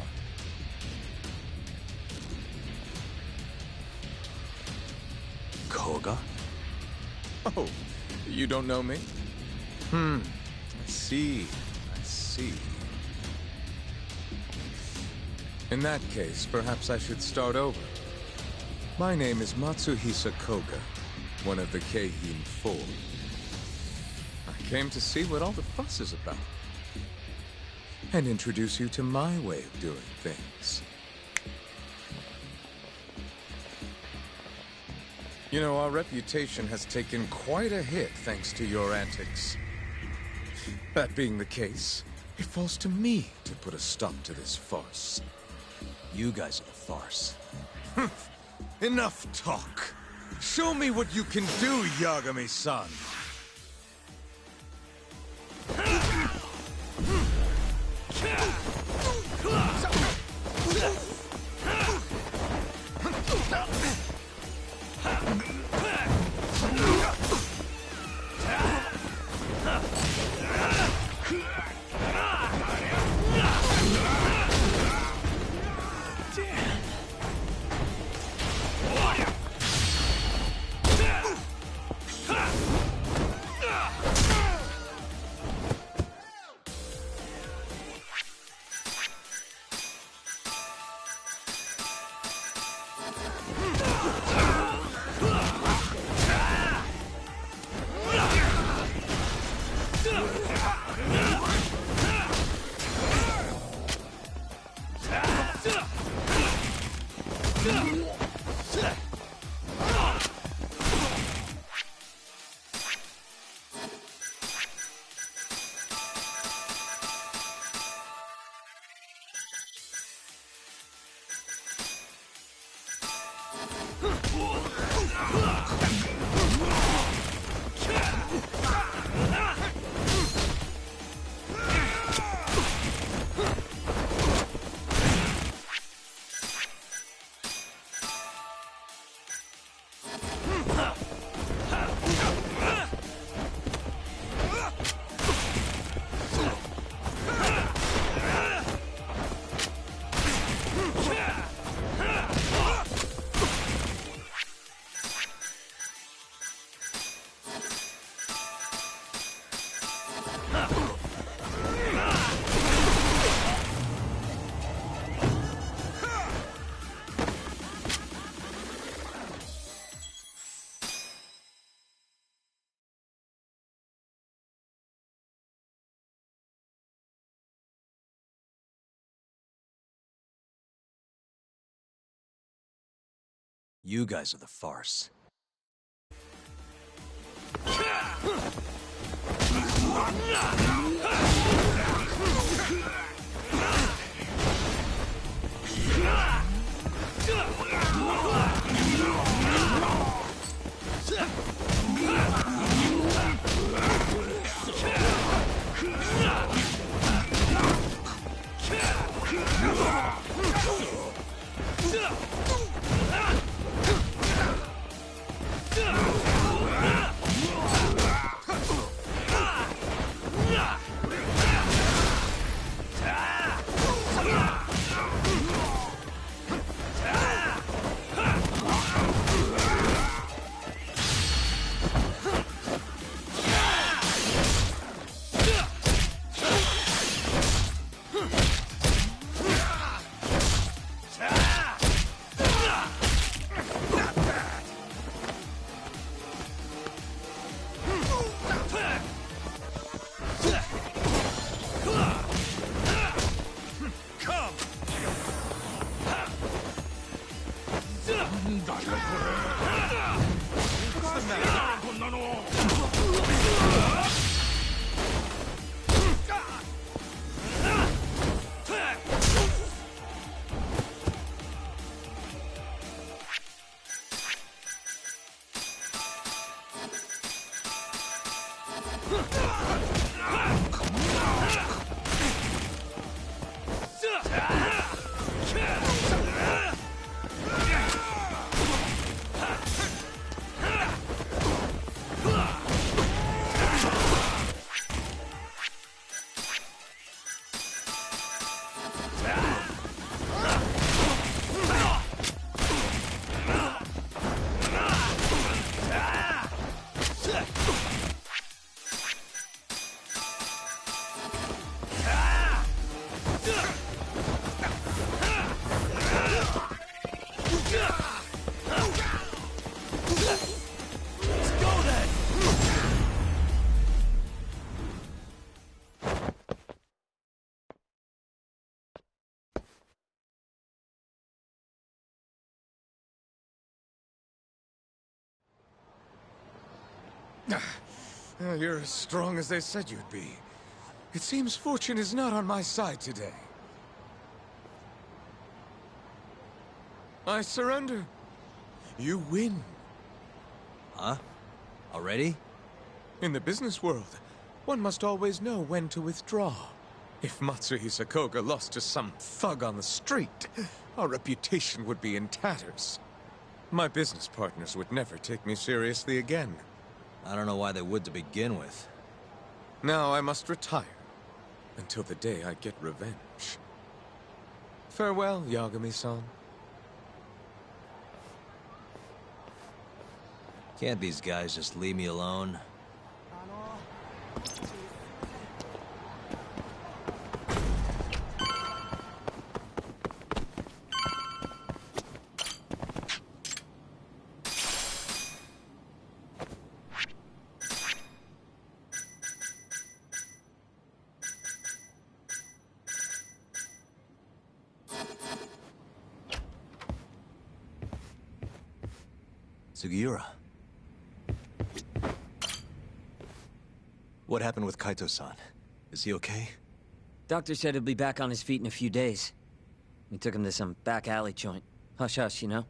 Koga? Oh, you don't know me? I see. In that case, perhaps I should start over. My name is Matsuhisa Koga, one of the Keihin Four. I came to see what all the fuss is about, and introduce you to my way of doing things. You know, our reputation has taken quite a hit thanks to your antics. That being the case, it falls to me to put a stop to this farce. You guys are the farce. Enough talk. Show me what you can do, Yagami-san. You guys are the farce. You're as strong as they said you'd be. It seems fortune is not on my side today. I surrender. You win. Huh? Already? In the business world, one must always know when to withdraw. If Matsuhisa Koga lost to some thug on the street, our reputation would be in tatters. My business partners would never take me seriously again. I don't know why they would to begin with. Now I must retire, until the day I get revenge. Farewell, Yagami-san. Can't these guys just leave me alone? Sugiura. What happened with Kaito-san? Is he okay? Doctor said he'll be back on his feet in a few days. We took him to some back alley joint. Hush-hush, you know?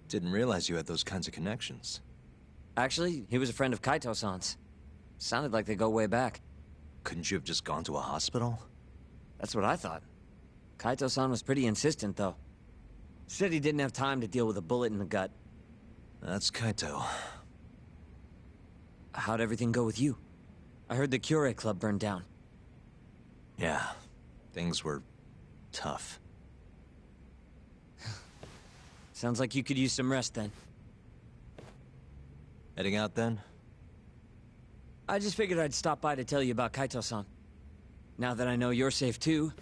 Didn't realize you had those kinds of connections. Actually, he was a friend of Kaito-san's. Sounded like they go way back. Couldn't you have just gone to a hospital? That's what I thought. Kaito-san was pretty insistent, though. Said he didn't have time to deal with a bullet in the gut. That's Kaito. How'd everything go with you? I heard the Cure Club burned down. Yeah, things were tough. Sounds like you could use some rest then. Heading out then? I just figured I'd stop by to tell you about Kaito-san. Now that I know you're safe too,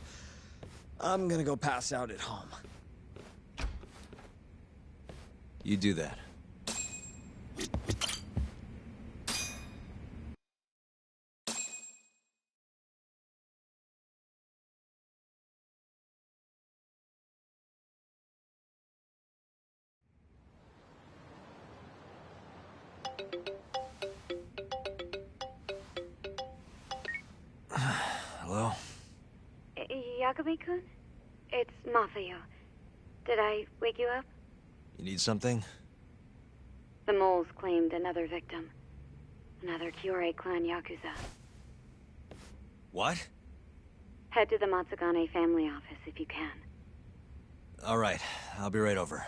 I'm gonna go pass out at home. You do that. Hello? Yagami-kun? It's Mafuyu. Did I wake you up? You need something? The moles claimed another victim. Another Kyorei clan Yakuza. What? Head to the Matsugane family office if you can. All right, I'll be right over.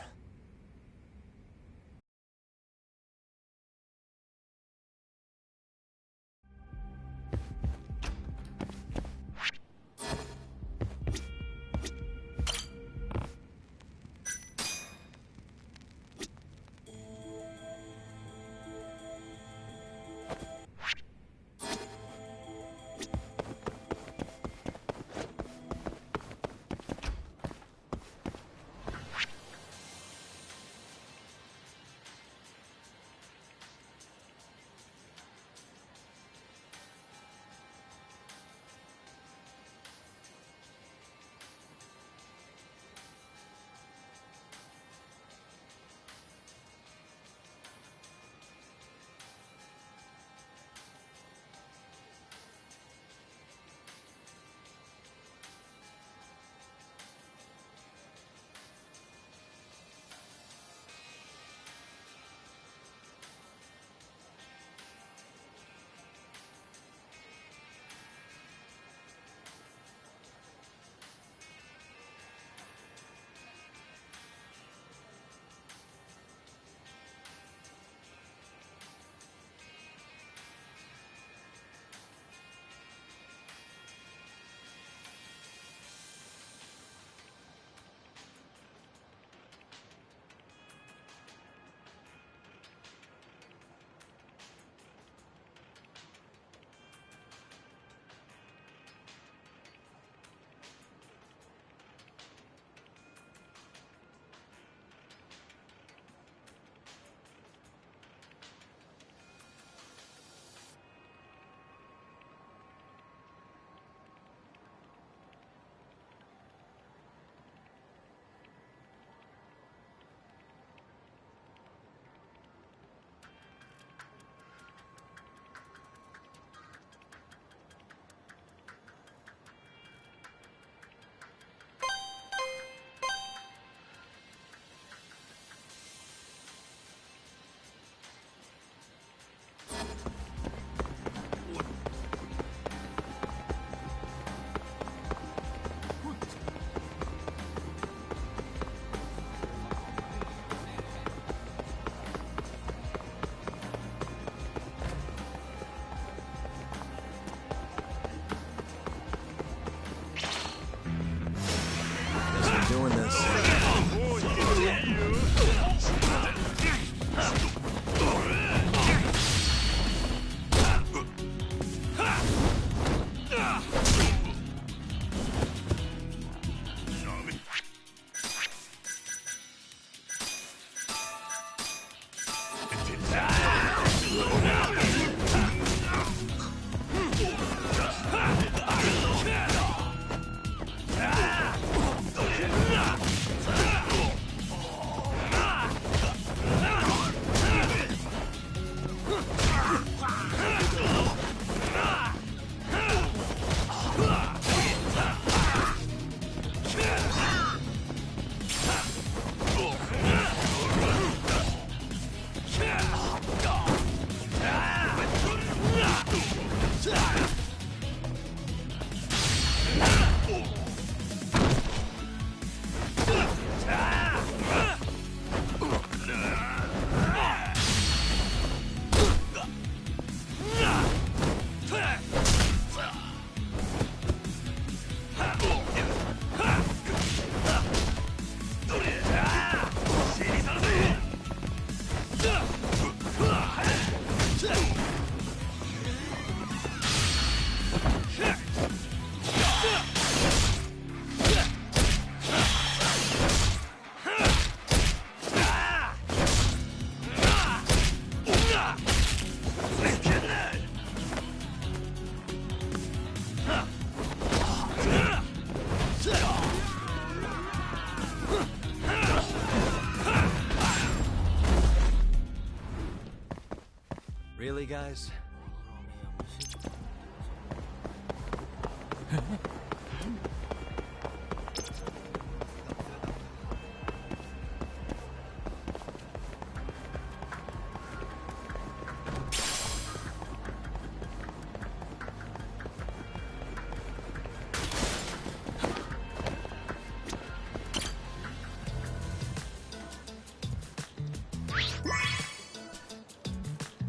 Really, guys?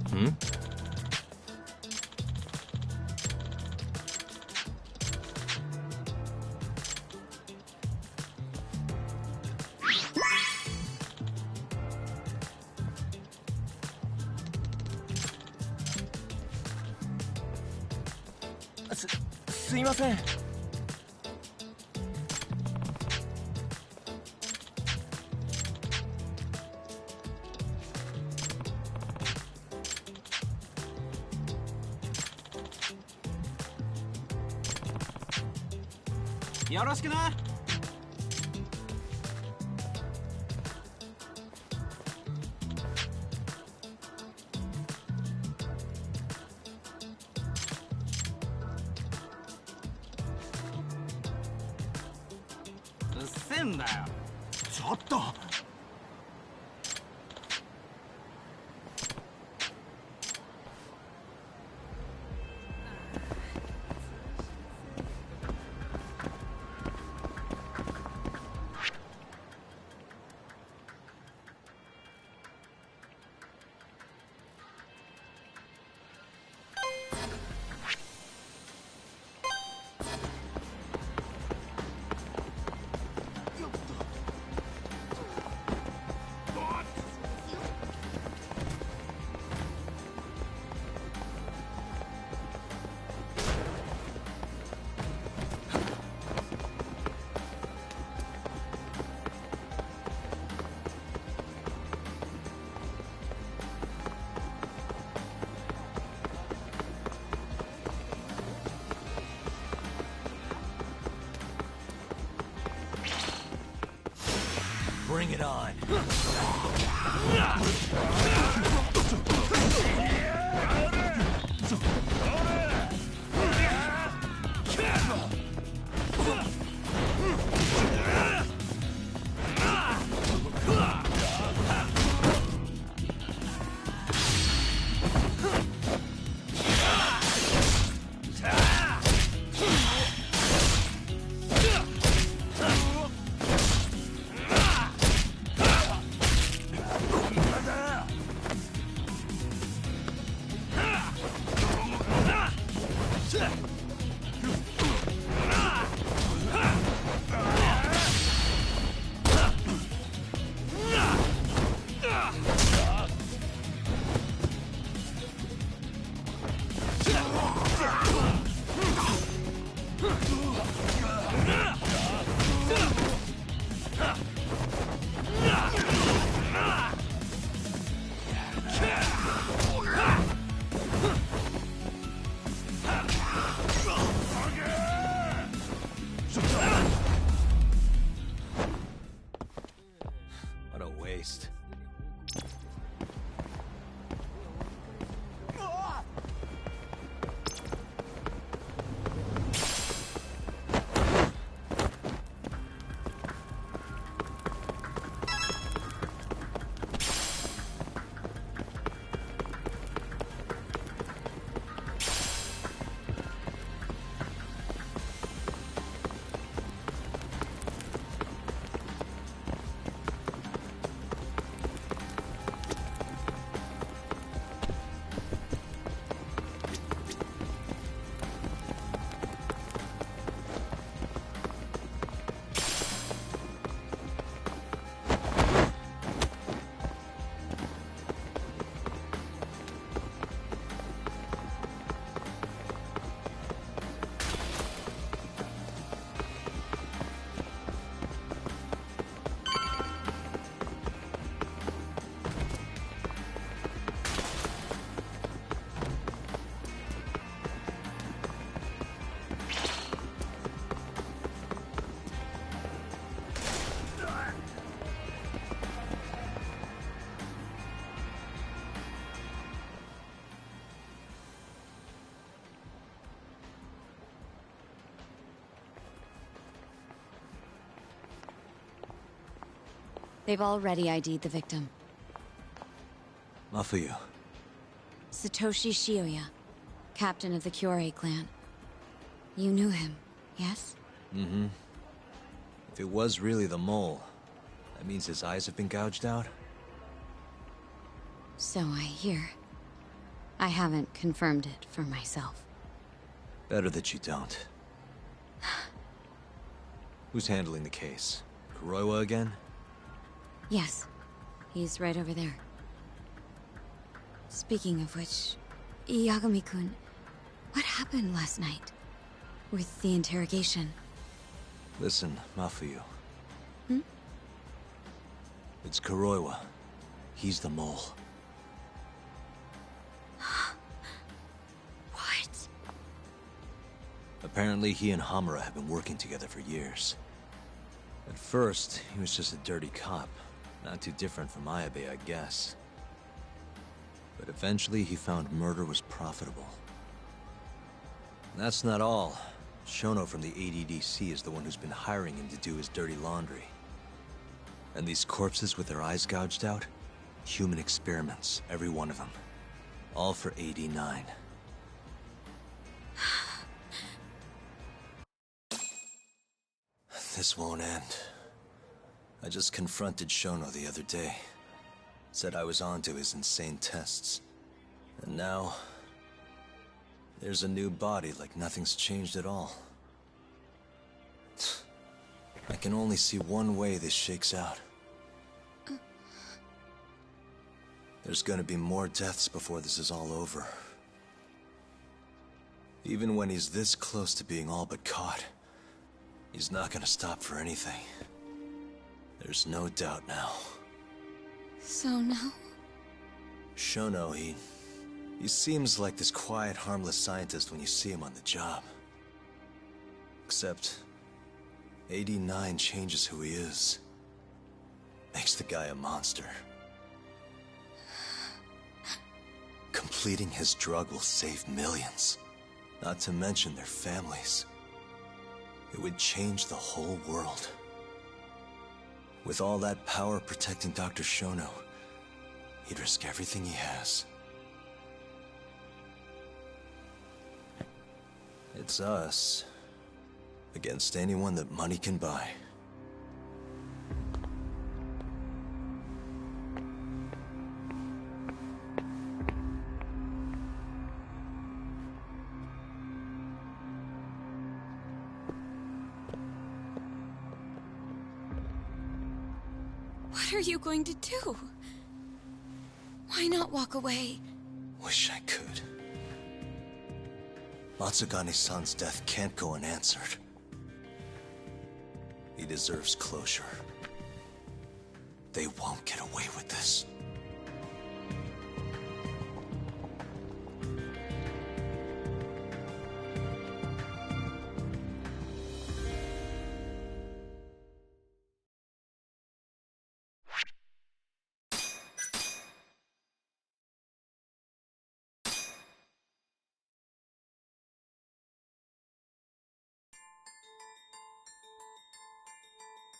Hmm?すいません。よろしくな。うっせんだよ。ちょっと。Bring it on. What a waste. They've already ID'd the victim. Mafuyu. Satoshi Shioya, captain of the Kyorei clan. You knew him, yes? Mm-hmm. If it was really the mole, that means his eyes have been gouged out? So I hear. I haven't confirmed it for myself. Better that you don't. Who's handling the case? Kuroiwa again? Yes. He's right over there. Speaking of which, Yagami-kun, what happened last night? With the interrogation? Listen, Mafuyu. Hmm? It's Kuroiwa. He's the mole. What? Apparently he and Hamura have been working together for years. At first, he was just a dirty cop. Not too different from Ayabe, I guess. But eventually he found murder was profitable. And that's not all. Shono from the ADDC is the one who's been hiring him to do his dirty laundry. And these corpses with their eyes gouged out? Human experiments, every one of them. All for 89. This won't end. I just confronted Shono the other day. Said I was onto his insane tests. And now... there's a new body like nothing's changed at all. I can only see one way this shakes out. There's gonna be more deaths before this is all over. Even when he's this close to being all but caught, he's not gonna stop for anything. There's no doubt now. So now? Shono, he seems like this quiet, harmless scientist when you see him on the job. Except, 89 changes who he is. Makes the guy a monster. Completing his drug will save millions. Not to mention their families. It would change the whole world. With all that power protecting Dr. Shono, he'd risk everything he has. It's us against anyone that money can buy. What are you going to do? Why not walk away? Wish I could. Matsugane-san's death can't go unanswered. He deserves closure. They won't get away with this.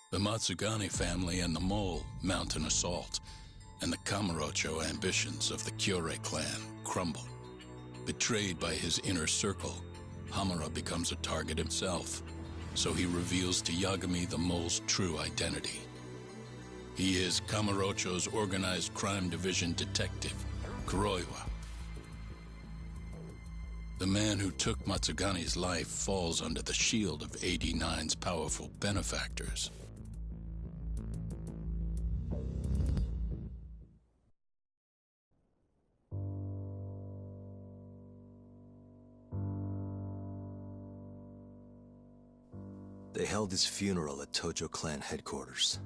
The Matsugane family and the Mole mount an assault, and the Kamurocho ambitions of the Kyorei clan crumble. Betrayed by his inner circle, Hamura becomes a target himself, so he reveals to Yagami the Mole's true identity. He is Kamurocho's organized crime division detective, Kuroiwa. The man who took Matsugane's life falls under the shield of 89's powerful benefactors. They held his funeral at Tojo clan headquarters.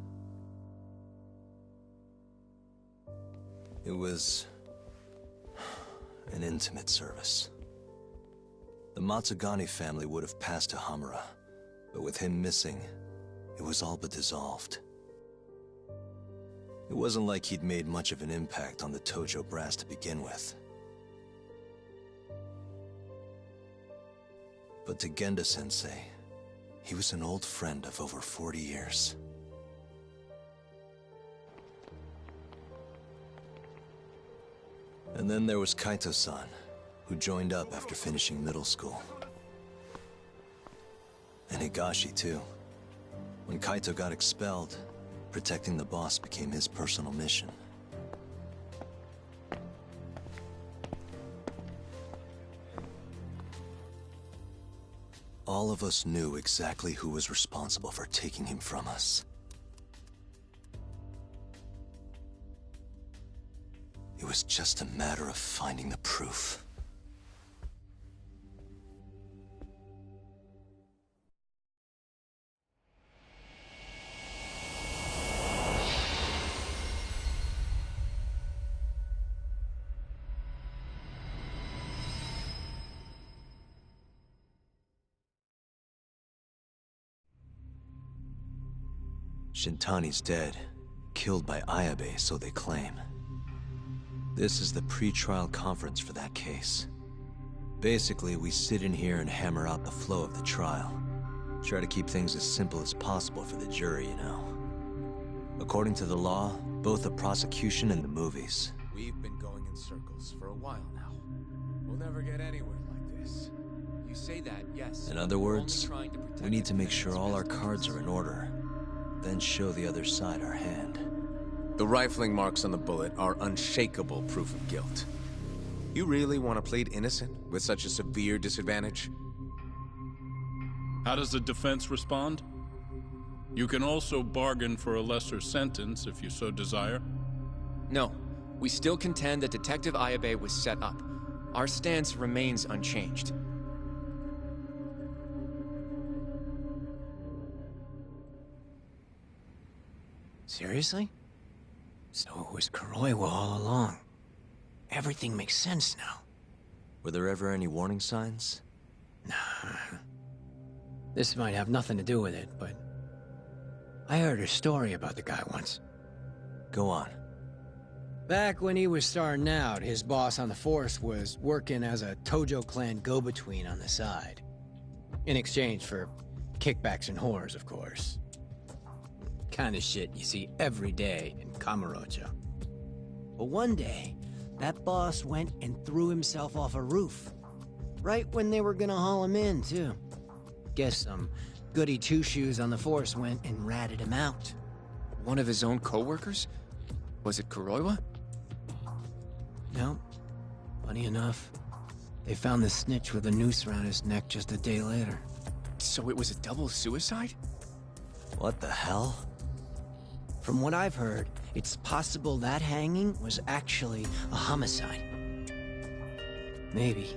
It was an intimate service. The Matsugane family would have passed to Hamura, but with him missing, it was all but dissolved. It wasn't like he'd made much of an impact on the Tojo brass to begin with. But to Genda-sensei, he was an old friend of over 40 years. And then there was Kaito-san, who joined up after finishing middle school. And Higashi, too. When Kaito got expelled, protecting the boss became his personal mission. All of us knew exactly who was responsible for taking him from us. It was just a matter of finding the proof. Shintani's dead, killed by Ayabe, so they claim. This is the pre-trial conference for that case. Basically, we sit in here and hammer out the flow of the trial. Try to keep things as simple as possible for the jury, you know. According to the law, both the prosecution and the movies. We've been going in circles for a while now. We'll never get anywhere like this. You say that, yes. In other words, we need to make sure all our cards are in order, then show the other side our hand. The rifling marks on the bullet are unshakable proof of guilt. You really want to plead innocent with such a severe disadvantage? How does the defense respond? You can also bargain for a lesser sentence if you so desire. No, we still contend that Detective Ayabe was set up. Our stance remains unchanged. Seriously? So it was Kuroiwa all along. Everything makes sense now. Were there ever any warning signs? Nah. This might have nothing to do with it, but I heard a story about the guy once. Go on. Back when he was starting out, his boss on the force was working as a Tojo clan go-between on the side. In exchange for kickbacks and whores, of course. Kind of shit you see every day in Kamurocho. But one day, that boss went and threw himself off a roof. Right when they were gonna haul him in, too. Guess some goody two-shoes on the force went and ratted him out. One of his own co-workers? Was it Kuroiwa? No. Funny enough, they found the snitch with a noose around his neck just a day later. So it was a double suicide? What the hell? From what I've heard, it's possible that hanging was actually a homicide. Maybe,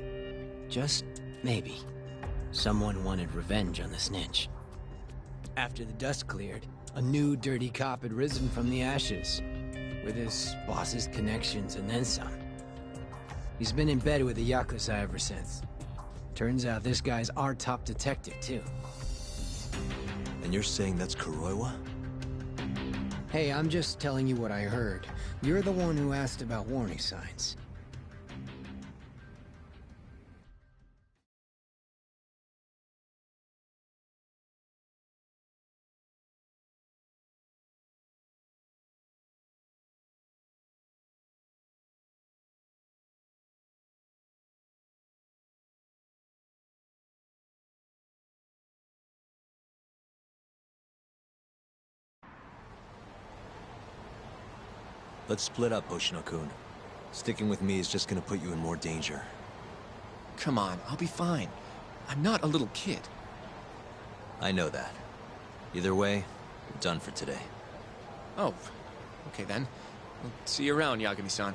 just maybe, someone wanted revenge on the snitch. After the dust cleared, a new dirty cop had risen from the ashes, with his boss's connections and then some. He's been in bed with the Yakuza ever since. Turns out this guy's our top detective, too. And you're saying that's Kuroiwa? Hey, I'm just telling you what I heard. You're the one who asked about warning signs. Let's split up, Hoshino-kun. Sticking with me is just gonna put you in more danger. Come on, I'll be fine. I'm not a little kid. I know that. Either way, we're done for today. Oh, okay then. We'll see you around, Yagami-san.